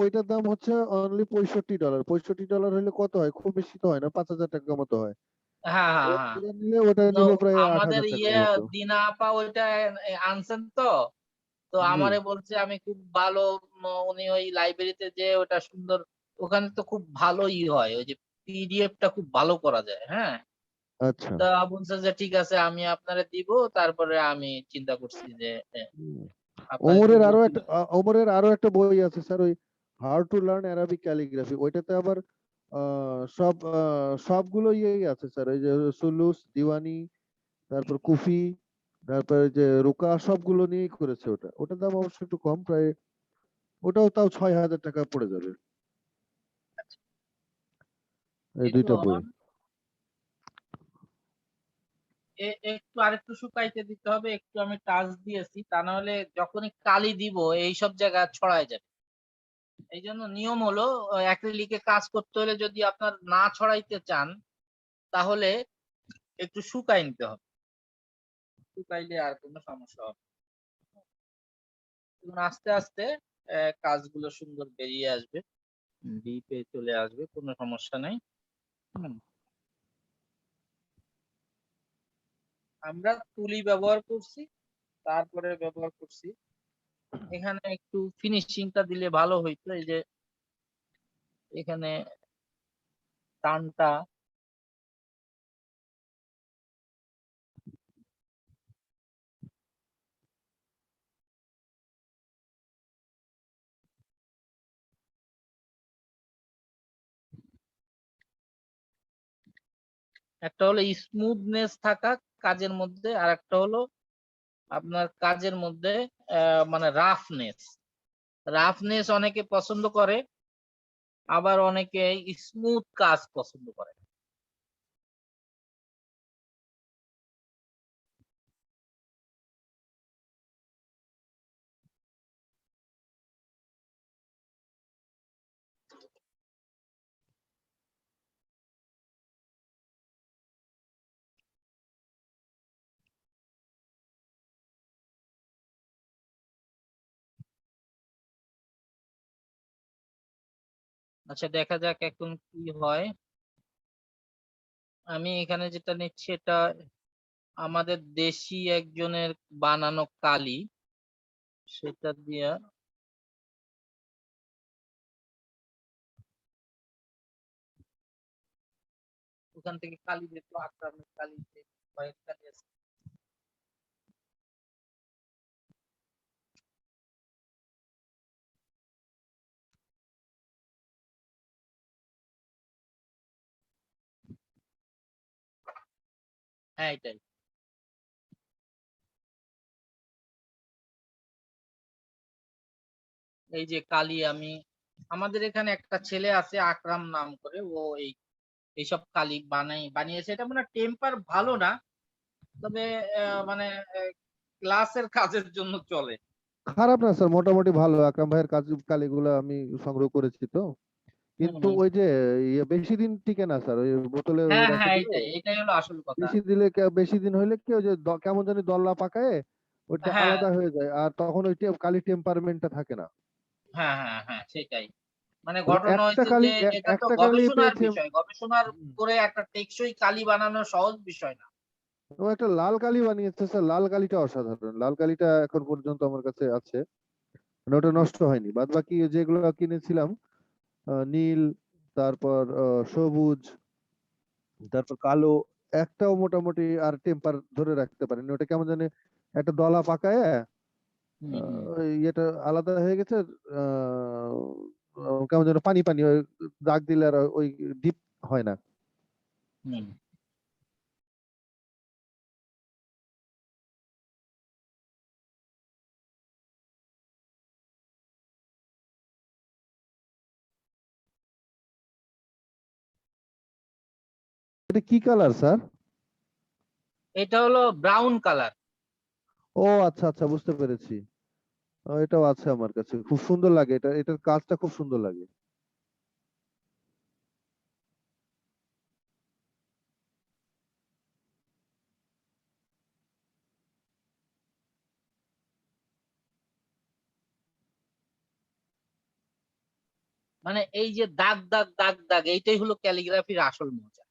ওইটার দাম হচ্ছে অনলি $65। $65 হলে কত হয়, খুব বেশি তো হয় না, 5,000 টাকা মতো হয়। হ্যাঁ হ্যাঁ হ্যাঁ। ওটা তো নিল প্রায় আট আমাদের হাজার টাকার ইয়ে মতো। দিনা আপা ওইটা আনছেন তো। তো জি। আমারে বলছে আমি খুব ভালো, উনি ওই লাইব্রেরিতে যে ওটা সুন্দর, ওখানে তো খুব ভালো হয়, ওই যে পিডিএফ টা খুব ভালো করা যায়। হ্যাঁ, আচ্ছা। তা বলছে যে ঠিক আছে আমি আপনারে দিব। তারপরে আমি চিন্তা করছি যে হুম। আপনাকে তো বলছিল। ওমরের আরো একটা বই আছে স্যার, ওই how to learn Arabic calligraphy. ওইটাতে আবার সবগুলো ইয়েই আছে স্যার, এই যে সুলুস, দিওয়ানি, তারপর কুফি, তারপরে যে রুকা, সবগুলো নিয়েই করেছে ওটা। ওটার দাম অবশ্য একটু কম, প্রায় ওটাও তাও 6,000 টাকা পড়ে যাবে এই দুইটা এখন বই। একটু আরেকটু শুকাইতে দিতে হবে, একটু আমি টাচ দিয়েছি, তা না হলে যখনই কালি দিব এইসব জায়গা ছড়ায় যাবে। এই জন্য নিয়ম হলো অ্যাক্রিলিকে কাজ করতে হলে যদি আপনার না ছড়াইতে চান তাহলে একটু শুকাই নিতে হবে। শুকাইলে আর কোনো সমস্যা হবে না। এবং আস্তে আস্তে কাজগুলো সুন্দর বেরিয়ে আসবে, ডিপে চলে আসবে, কোনো সমস্যা নাই। হুম। আমরা তুলি ব্যবহার করছি, তারপরে ব্যবহার করছি, এখানে একটু ফিনিশিংটা দিলে ভালো হইতো। এই যে এখানে টানটা, একটা হলো স্মুথনেস থাকা কাজের মধ্যে, আর একটা হলো আপনার কাজের মধ্যে মানে রাফনেস। রাফনেস অনেকে পছন্দ করে, আবার অনেকে স্মুথ কাজ পছন্দ করে। আচ্ছা, দেখা যাক এখন কি হয়। আমি এখানে যেটা নিচ্ছি এটা আমাদের দেশি একজনের বানানো কালি, সেটা দিয়া ওখান থেকে কালি দেখবো, আক্রামের কালি কয়েক কালি আছে। হ্যাঁ, এটাই। এই যে কালি আমি, আমাদের এখানে একটা ছেলে আছে আকরাম নাম করে, ও এইসব কালি বানিয়েছে। এটা মানে টেম্পার ভালো না, তবে মানে ক্লাসের কাজের জন্য চলে। খারাপ না স্যার, মোটামুটি ভালো। আকরাম ভাইয়ের কালিগুলো আমি সংগ্রহ করেছি তো। হুম কিন্তু হুম। ওই যে বেশি দিন টিকে না স্যার, ওই বোতলে হ্যাঁ রেখে হ্যাঁ, দিলে এটাই হলো আসল কথা। বেশি দিন হইলে কি ওই যে কেমন জানি দল্লা পাকায় ওইটা হ্যাঁ আলাদা হয়ে যায়, আর তখন ওই কালি টেম্পারমেন্টটা থাকে না। হ্যাঁ হ্যাঁ হ্যাঁ, সেটাই। মানে তবে ঘটনা একটা হয়েছে কালি যে এটা তো একটা কালি গবেষণার পেয়েছি। বিষয়, গবেষণার হুম। করে একটা টেকসই কালি বানানো সহজ বিষয় না। ও একটা লাল কালি বানিয়েছে স্যার, লাল কালিটা অসাধারণ। লাল কালিটা এখন পর্যন্ত আমার কাছে আছে, মানে ওটা নষ্ট হয়নি। বাদ বাকি যেগুলো কিনেছিলাম নীল, তারপর সবুজ, তারপর কালো, একটাও মোটামুটি আর টেম্পার ধরে রাখতে পারেনি। ওটা কেমন জানি একটা দলা পাকায় হুম হুম ওই ইয়েটা আলাদা হয়ে গেছে। আহ, কেমন যেন পানি পানি দাগ দিলে আর ওই ডিপ হয় না। হুম। এটা কি কালার স্যার? এটা হলো ব্রাউন কালার। ও আচ্ছা আচ্ছা, বুঝতে পেরেছি। এটাও আছে আমার কাছে, খুব সুন্দর লাগে, এটার কাজটা খুব সুন্দর লাগে। মানে এই যে দাগ দাগ দাগ দাগ, এইটাই হলো ক্যালিগ্রাফির আসল মজা।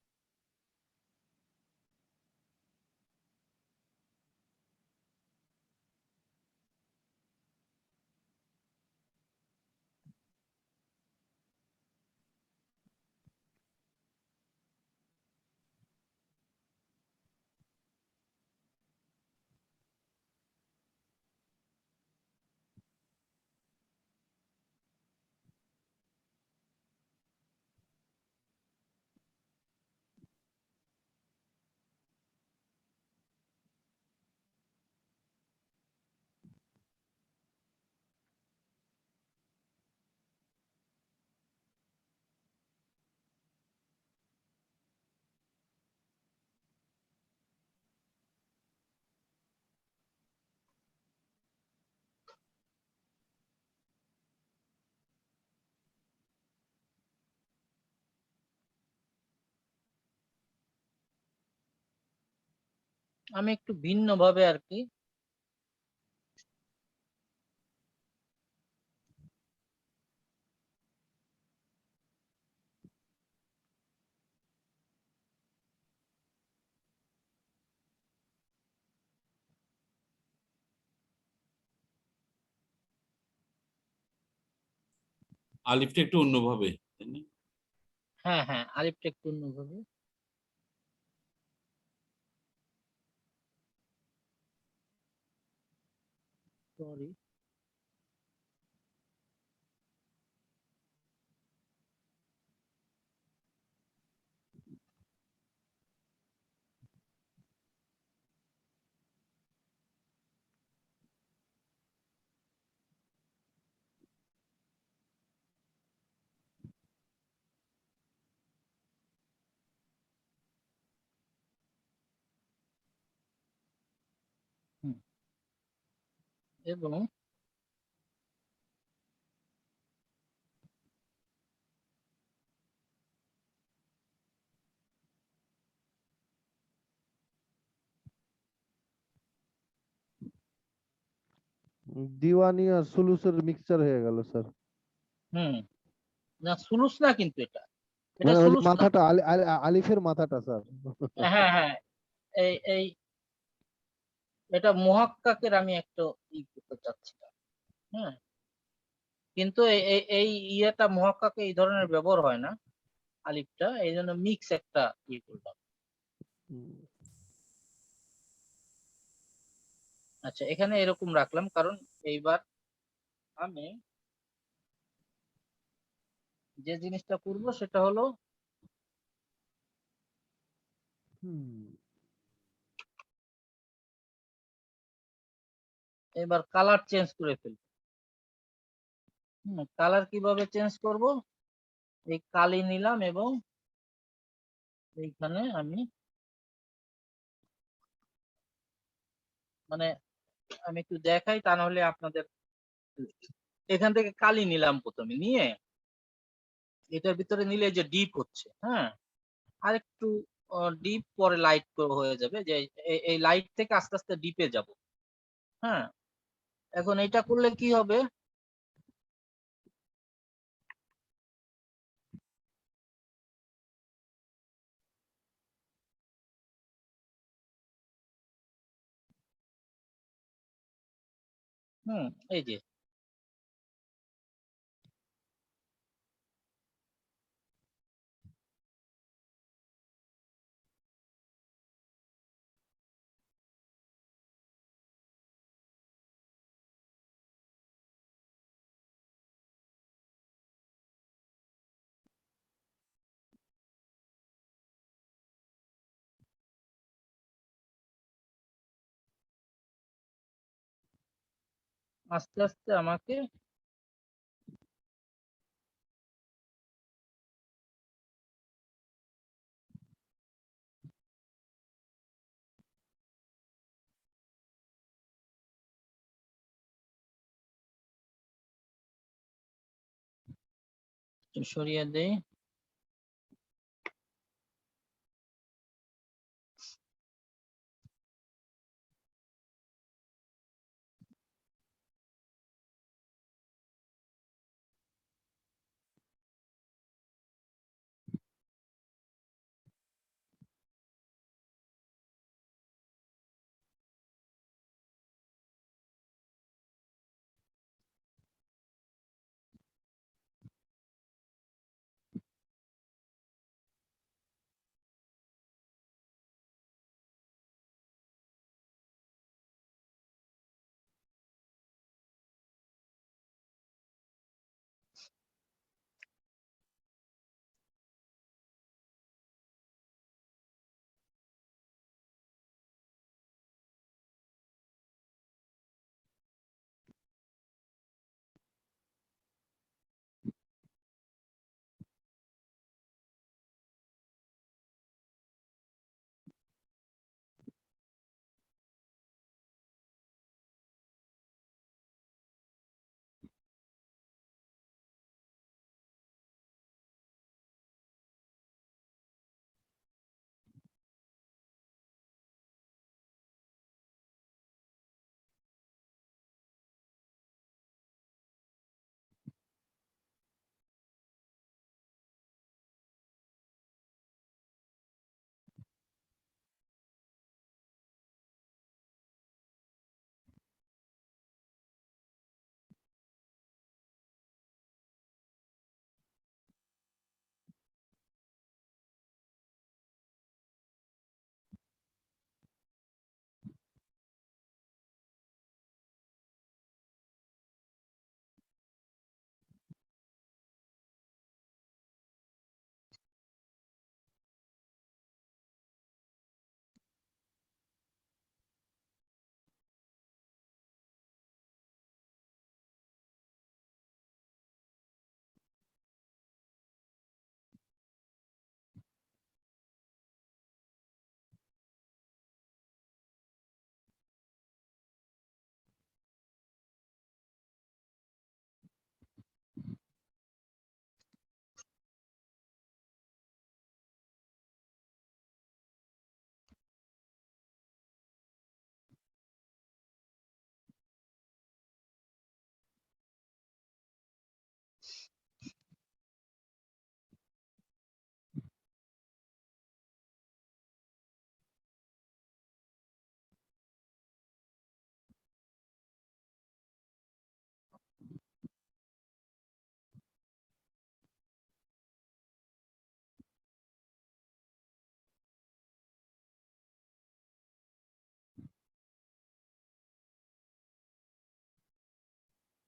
আমি একটু ভিন্ন ভাবে আর কি আলিফটা একটু অন্যভাবে, তাই না? হ্যাঁ হ্যাঁ, আরেকটা একটু অন্যভাবে। সরি। এবং দিওয়ানি আর সুলুসের মিক্সচার হয়ে গেল স্যার। হুম, না সুলুস না, কিন্তু এটা এটা মানে ওই যে সুলুস না। মাথাটা, আলিফের মাথাটা স্যার। হ্যাঁ হ্যাঁ, এই এই এটা মুহাক্কাকের আমি একটা ই করতে চাচ্ছিলাম। হ্যাঁ, কিন্তু এই ইয়েটা মুহাক্কাকে এই ধরনের ব্যবহার হয় না, আলিফটা, এই জন্য মিক্স একটা ই করলাম। আচ্ছা, এখানে এরকম রাখলাম কারণ এইবার আমি যে জিনিসটা করব সেটা হলো এবার কালার চেঞ্জ করে ফেলবো। কালার কিভাবে চেঞ্জ করব? এই কালি নিলাম এবং এইখানে আমি মানে আমি একটু দেখাই, তা নাহলে আপনাদের, এখান থেকে কালি নিলাম প্রথমে, নিয়ে এটার ভিতরে নিলে যে ডিপ হচ্ছে, হ্যাঁ, আর একটু ডিপ, পরে লাইট হয়ে যাবে, যে এই লাইট থেকে আস্তে আস্তে ডিপে যাব। হ্যাঁ, এখন এটা করলে কি হবে? এই যে আস্তে আস্তে আমাকে সরিয়ে দেই।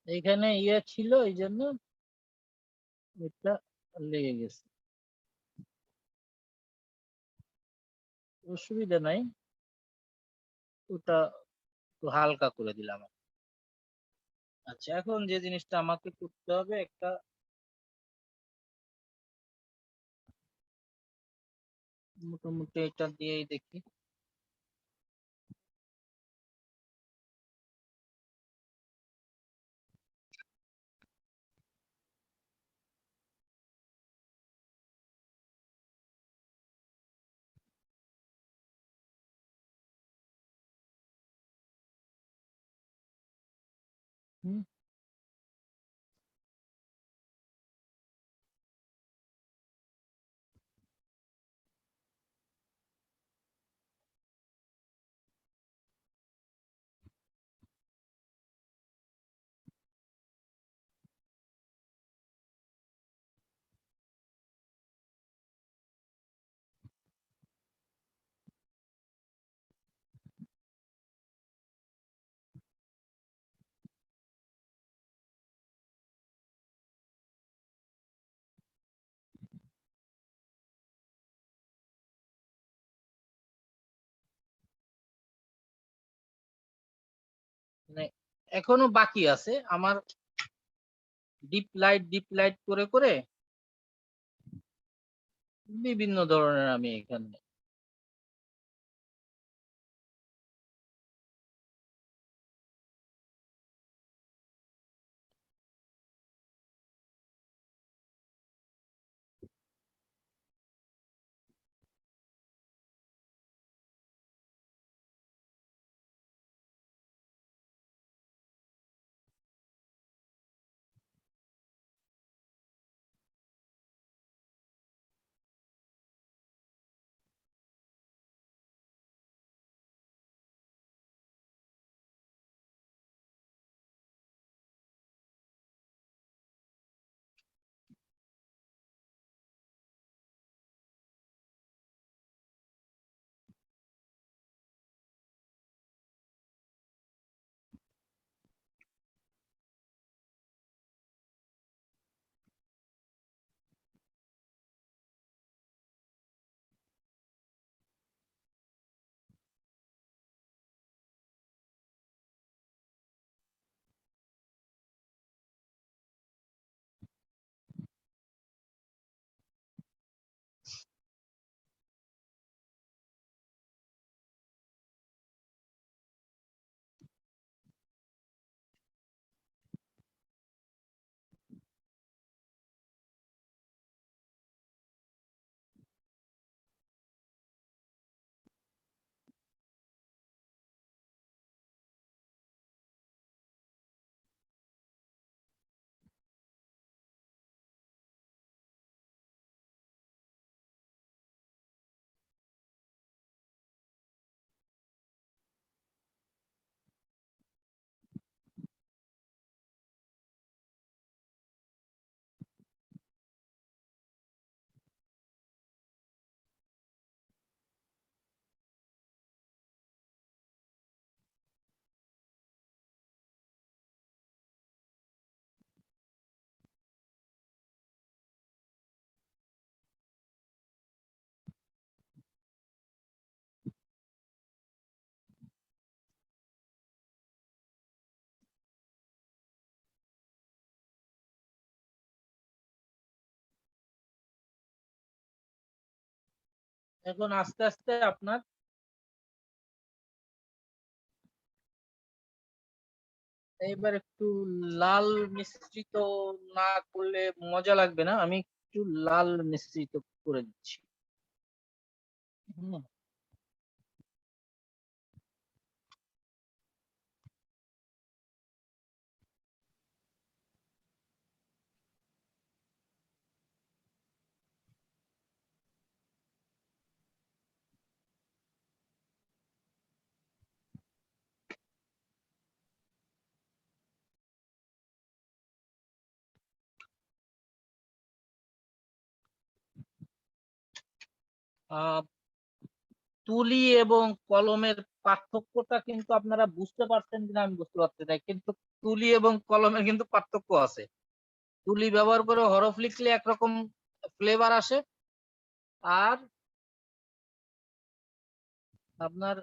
এইখানে ইয়ে ছিল, এই জন্য এটা লেগে গেছে। অসুবিধা নাই, ওটা একটু হালকা করে দিলাম। আচ্ছা, এখন যে জিনিসটা আমাকে করতে হবে, একটা মোটামুটি এটা দিয়েই দেখি। হুম, মানে এখনো বাকি আছে আমার, ডিপ লাইট করে করে বিভিন্ন ধরনের আমি এখানে এখন আস্তে আস্তে আপনার এবার একটু লাল মিশ্রিত না করলে মজা লাগবে না, আমি একটু লাল মিশ্রিত করে দিচ্ছি। হুম। আহ তুলি এবং কলমের পার্থক্যটা কিন্তু আপনারা বুঝতে পারছেন কিনা আমি বুঝতে পারছি না, কিন্তু তুলি এবং কলমের কিন্তু পার্থক্য আছে। তুলি ব্যবহার করে হরফ লিখলে একরকম ফ্লেভার আসে, আর আপনার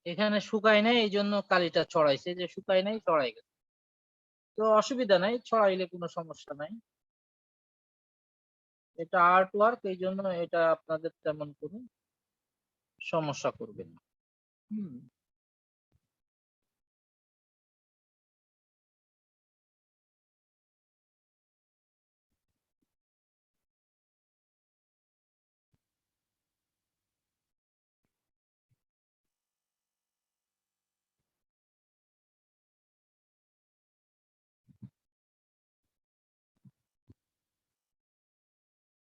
এখানে শুকায় নাই, এই জন্য কালিটা ছড়াইছে, যে শুকায় নাই ছড়াই গেছে। তো অসুবিধা নাই, ছড়াইলে কোনো সমস্যা নাই। এটা আর্ট ওয়ার্ক, এই জন্য এটা আপনাদের তেমন কোনো সমস্যা করবে না। হুম।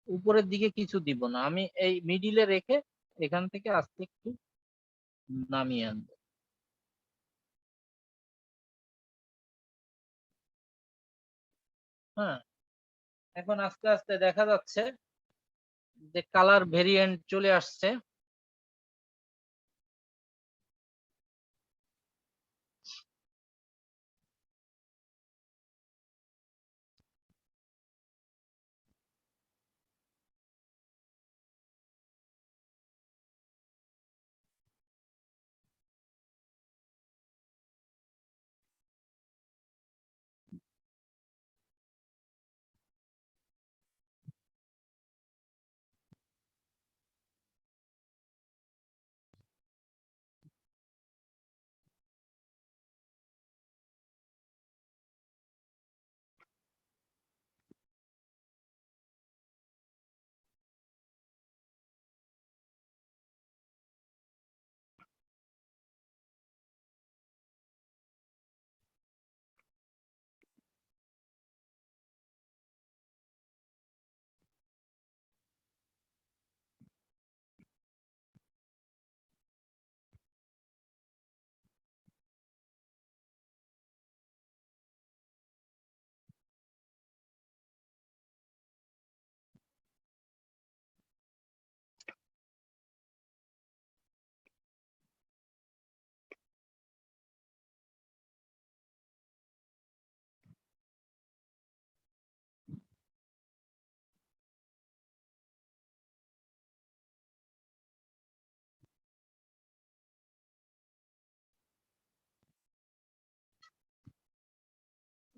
উপরের দিকে কিছু দিব না, আমি এই মিডিলে রেখে এখান থেকে আস্তে একটু নামিয়ে আনবো। হ্যাঁ, এখন আস্তে আস্তে দেখা যাচ্ছে যে কালার ভেরিয়েন্ট চলে আসছে।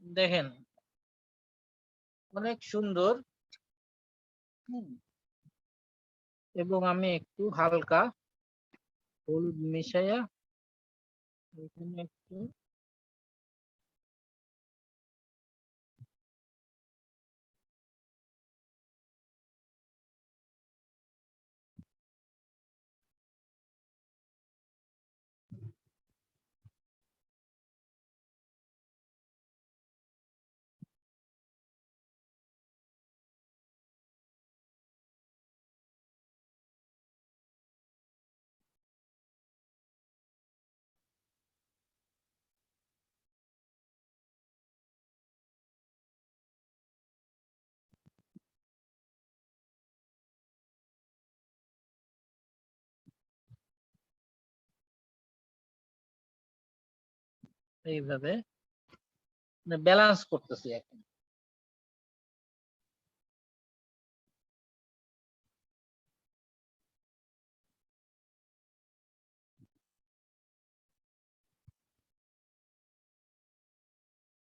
দেখেন অনেক সুন্দর। হুম, এবং আমি একটু হালকা হলুদ মিশাইয়া এখানে একটু এইভাবে ব্যালেন্স করতেছি এখন।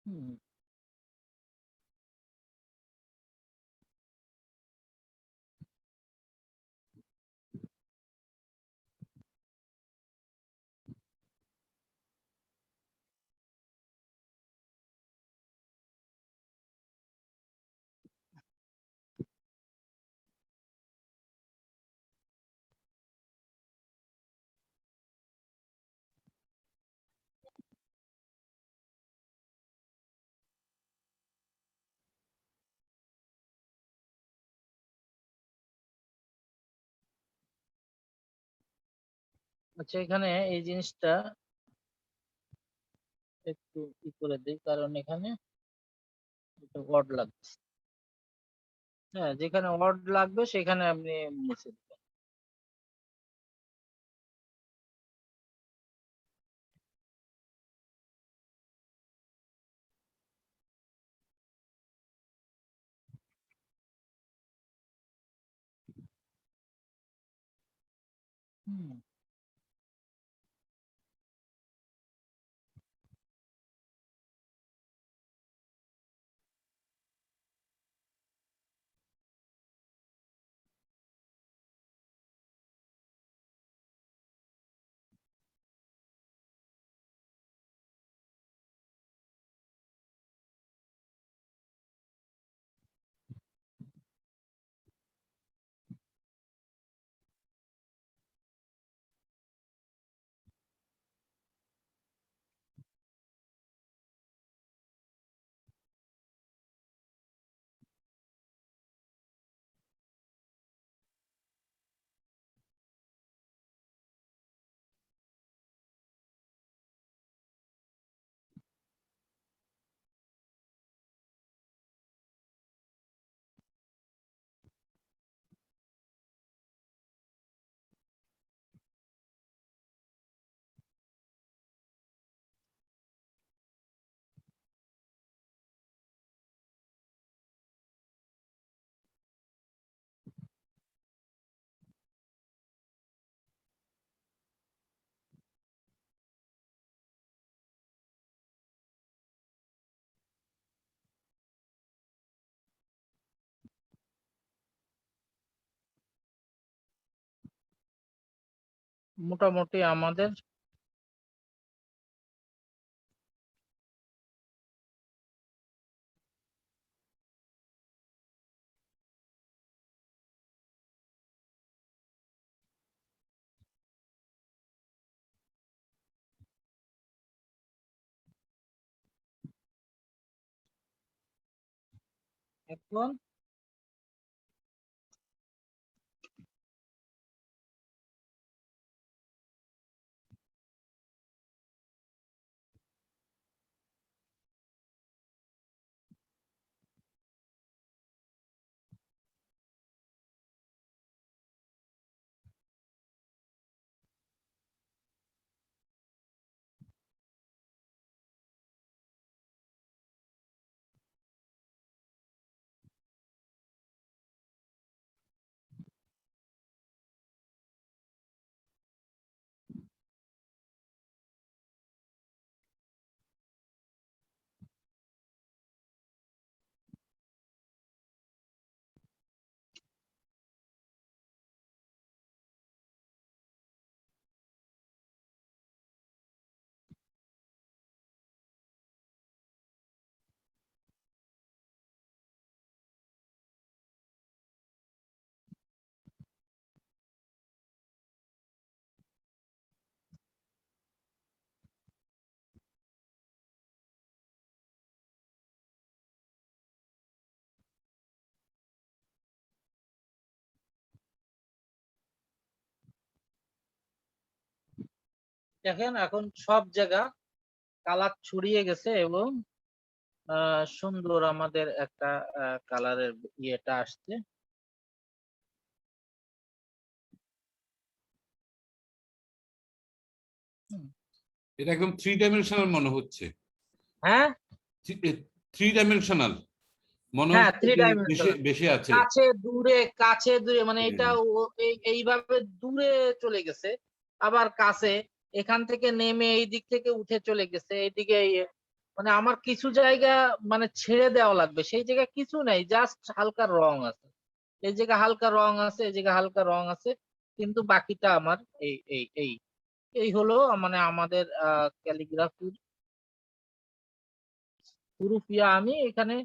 হুম, আচ্ছা এখানে এই জিনিসটা একটু ই করে দিই, কারণ এখানে একটু অড লাগবে। হ্যাঁ, যেখানে অড লাগবে সেখানে আপনি মুছে দিবেন। হুম, মোটামুটি আমাদের এখন দেখেন এখন সব জায়গা কালার ছড়িয়ে গেছে এবং সুন্দর আমাদের একটা কালারের ইয়েটা আসছে। হুম। এটা একদম 3 ডাইমেনশনাল মনে হচ্ছে। হ্যাঁ 3 ডাইমেনশনাল মনে হ্যাঁ, হচ্ছে থ্রি যে বেশি ডাইমেনশনাল, বেশি আছে। কাছে দূরে মানে এটা হ্যাঁ। এইভাবে দূরে চলে গেছে, আবার কাছে, এখান থেকে নেমে এই দিক থেকে উঠে চলে গেছে এইদিকে মানে আমার কিছু জায়গা মানে ছেড়ে দেওয়া লাগবে, সেই জায়গায় কিছু নাই, জাস্ট হালকা রং আছে, এই জায়গায় হালকা রং আছে, এই জায়গায় হালকা রং আছে, কিন্তু বাকিটা আমার এই এই এই এই হলো মানে আমাদের ক্যালিগ্রাফির প্রুফ। আমি এখানে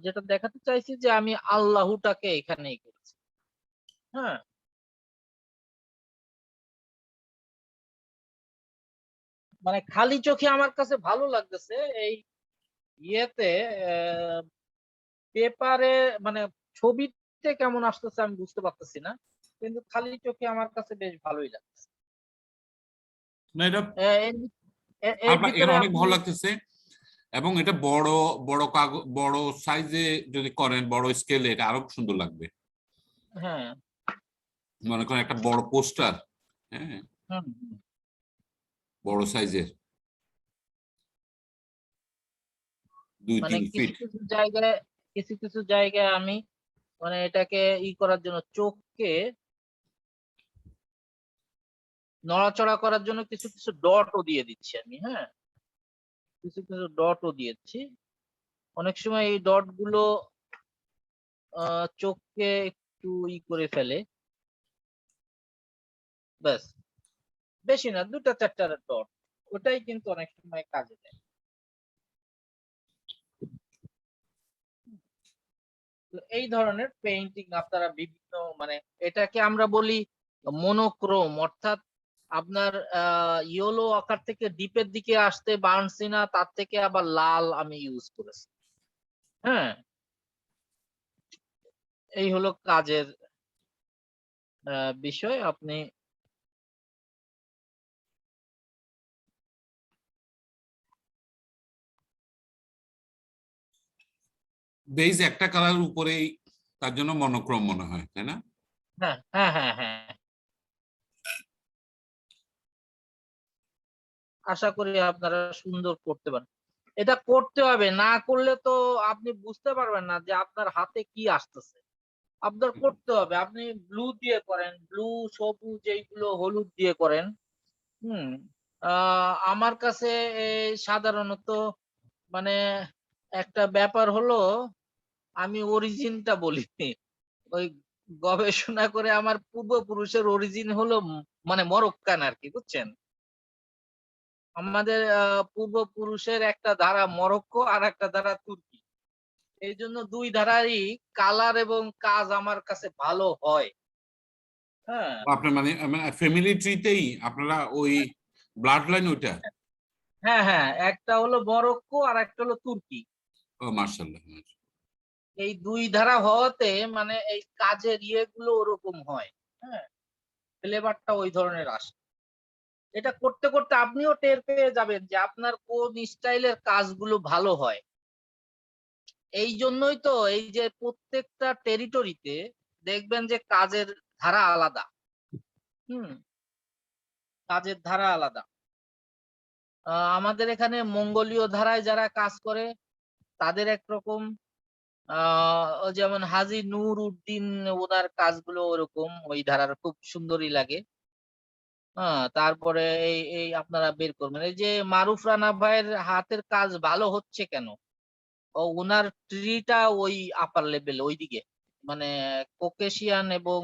যেটা দেখাতে চাইছি যে আমি আল্লাহটাকে এখানেই করেছি। হ্যাঁ, মানে খালি চোখে আমার কাছে ভালো লাগতেছে এই ইয়েতে, পেপারে মানে ছবিতে কেমন আসতেছে আমি বুঝতে পারতেছি না, কিন্তু খালি চোখে আমার কাছে বেশ ভালোই লাগছে। না এটা এর এর এখানে ভিতরে অনেক আপনি ভালো লাগতেছে, এবং এটা বড় বড় কাগজ, বড় সাইজে যদি করেন, বড় স্কেলে, এটা আরো সুন্দর লাগবে। হ্যাঁ মনে করেন একটা বড় পোস্টার, হ্যাঁ, হুম, বড় সাইজের, দুই মানে তিন কিছু ফিট কিছু জায়গায় কিছু কিছু জায়গায় আমি মানে এটাকে করার জন্য চোখকে নড়াচড়া করার জন্য কিছু কিছু ডটও দিয়ে দিচ্ছি আমি। হ্যাঁ, কিছু কিছু ডটও দিয়েছি, অনেক সময় এই ডট গুলো চোখকে একটু করে ফেলে, ব্যাস, বেশি না, 2-4টা ডট, ওটাই কিন্তু অনেক সময় কাজে দেয়। তো এই ধরনের পেইন্টিং আপনারা বিভিন্ন মানে এটাকে আমরা বলি মনোক্রোম, অর্থাৎ আপনার ইয়েলো আকার থেকে ডিপের দিকে আসতে বার্নসি না, তার থেকে আবার লাল আমি ইউজ করেছি। হ্যাঁ, এই হলো কাজের বিষয়। আপনি বেজ একটা কালারের উপরেই, তার জন্য মনোক্রম মনে হয়, তাই না? হ্যাঁ হ্যাঁ হ্যাঁ হ্যাঁ, আশা করি আপনারা সুন্দর করতে পারেন। এটা করতে হবে, না করলে তো আপনি বুঝতে পারবেন না যে আপনার হাতে কি আসতেছে। আপনার করতে হবে, আপনি ব্লু দিয়ে করেন, ব্লু, সবুজ, এইগুলো হলুদ দিয়ে করেন। হুম, আমার কাছে সাধারণত মানে একটা ব্যাপার হলো, আমি অরিজিনটা বলি, ওই গবেষণা করে আমার পূর্বপুরুষের অরিজিন হলো মানে মরক্কান আর কি, বুঝছেন? আমাদের পূর্বপুরুষের একটা ধারা মরক্কো আর একটা ধারা তুর্কি, এই জন্য দুই ধারারই কালার এবং কাজ আমার কাছে ভালো হয়। হ্যাঁ আপনার মানে ফ্যামিলি ট্রিতেই আপনারা ওই ব্লাড লাইন ওইটা? হ্যাঁ হ্যাঁ, একটা হলো মরক্কো আর একটা হলো তুর্কি। ও মার্শাল্লাহ। এই দুই ধারা হওয়াতে মানে এই কাজের গুলো ওরকম হয়। হ্যাঁ, ফ্লেভারটা ওই ধরনের আসে। এটা করতে করতে আপনিও টের পেয়ে যাবেন যে আপনার কোন স্টাইলের কাজগুলো ভালো হয়। এই জন্যই তো এই যে প্রত্যেকটা টেরিটরিতে দেখবেন যে কাজের ধারা আলাদা। হুম, কাজের ধারা আলাদা। আমাদের এখানে মঙ্গোলীয় ধারায় যারা কাজ করে তাদের একরকম, যেমন হাজী নূর উদ্দিন, ওনার কাজগুলো ওরকম ওই ধারার, খুব সুন্দরই লাগে। হ্যাঁ, তারপরে এই এই আপনারা বের করবেন এই যে মারুফ রানা ভাইয়ের হাতের কাজ ভালো হচ্ছে কেন, ও ওনার ট্রিটা ওই আপার লেভেল ওইদিকে, মানে কোকেশিয়ান এবং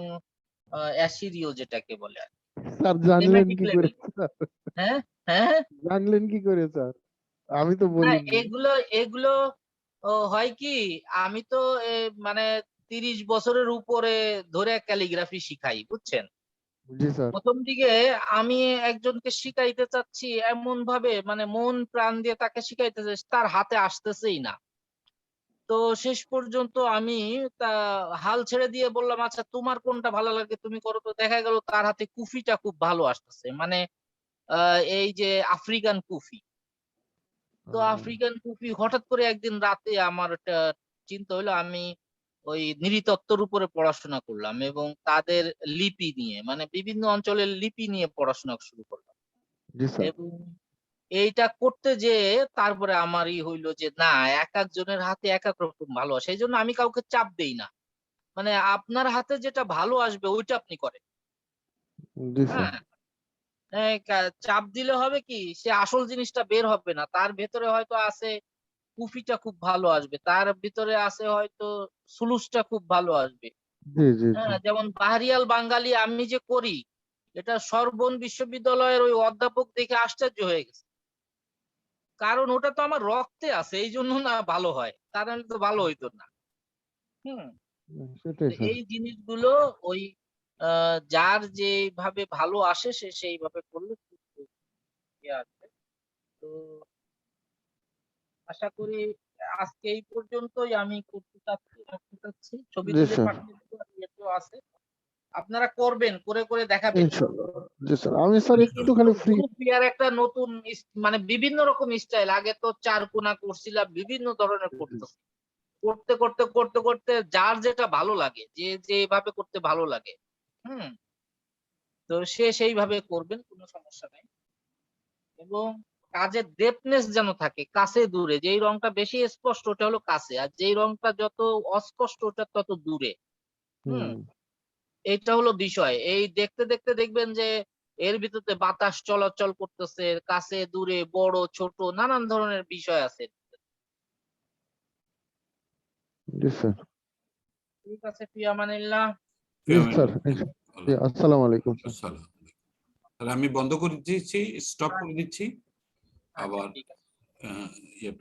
অ্যাসিরীয় যেটাকে বলে আর স্যার জানলেন সেমেটিক কি করে লেভেল। স্যার? হ্যাঁ হ্যাঁ, জানলেন কি করে স্যার? আমি তো না বলিনি। এগুলো এগুলো হয় কি, আমি তো মানে 30 বছরের উপরে ধরে ক্যালিগ্রাফি শিখাই, বুঝছেন? জি স্যার। প্রথম দিকে আমি একজনকে শিখাইতে চাচ্ছি এমন ভাবে, মানে মন প্রাণ দিয়ে তাকে শিখাইতে চাচ্ছি, তার হাতে আসতেছেই না। তো শেষ পর্যন্ত আমি তা হাল ছেড়ে দিয়ে বললাম, আচ্ছা তোমার কোনটা ভালো লাগে তুমি করো, তো দেখা গেল তার হাতে কুফিটা খুব ভালো আসতেছে, মানে এই যে আফ্রিকান কফি। তো আফ্রিকান কফি হঠাৎ করে একদিন রাতে আমার একটা চিন্তা হলো, আমি ওই নৃতত্ত্বের উপরে পড়াশোনা করলাম এবং তাদের লিপি নিয়ে, মানে বিভিন্ন অঞ্চলের লিপি নিয়ে পড়াশোনা শুরু করলাম। জি স্যার। এবং এইটা করতে যেয়ে তারপরে আমারই হইলো যে না, এক একজনের হাতে এক এক রকম ভালো আসে। এই জন্য আমি কাউকে চাপ দেই না। মানে আপনার হাতে যেটা ভালো আসবে ওইটা আপনি করেন। জি স্যার। হ্যাঁ, চাপ দিলে হবে কি, সে আসল জিনিসটা বের হবে না। তার ভেতরে হয়তো আছে কুফিটা খুব ভালো আসবে, তার ভিতরে আছে হয়তো সুলুসটা খুব ভালো আসবে। জি জি জি। হ্যাঁ, যেমন বাহারিয়াল বাঙালি আমি যে করি, এটা সরবোন বিশ্ববিদ্যালয়ের ওই অধ্যাপক দেখে আশ্চর্য হয়ে গেছে। কারণ ওটা তো আমার রক্তে আছে, এই জন্য না ভালো হয়, তা নাহলে তো ভালো হইতো না। হুম। সেটাই তো স্যার। এই জিনিসগুলো ওই যার যেভাবে ভালো আসে সে সেইভাবে করলে খুব ইয়ে আসবে। তো আশা করি আজকে এই পর্যন্তই আমি রাখতে চাচ্ছি। ছবি জি তুলে স্যার। পাঠিয়ে দেবো, আর ইয়েতেও আছে। আপনারা করবেন, করে করে দেখাবেন। ইনশাআল্লাহ। জি স্যার, আমি স্যার আমি কিন্তু একটুখানি ফ্রি। গ্রুপ ইয়ার একটা নতুন মানে বিভিন্ন রকম স্টাইল, আগে তো চারকোনা করছিলাম, বিভিন্ন ধরনের করতেছি। করতে করতে করতে করতে যার যেটা ভালো লাগে, যে যেভাবে করতে ভালো লাগে, হুম, তো সে সেইভাবে করবেন, কোনো সমস্যা নাই। এবং কাজের ডেপথনেস যেন থাকে, কাছে দূরে, যেই রংটা বেশি স্পষ্ট ওটা হলো কাছে, আর যেই রংটা যত অস্পষ্ট ওটা তত দূরে। হুম, হুম। এইটা হলো বিষয়। এই দেখতে দেখতে দেখবেন যে এর ভিতরে বাতাস চলাচল করতেছে, কাছে দূরে বড় ছোট নানান ধরনের বিষয় আছে। জি স্যার। ঠিক আছে, ফিয়ামানিল্লাহ। জি স্যার। জি, আসসালামু আলাইকুম স্যার। আসসালাম। তাহলে আমি বন্ধ করে দিচ্ছি, স্টপ করে দিচ্ছি। আচ্ছা, আবার ঠিক আছে। ইয়ে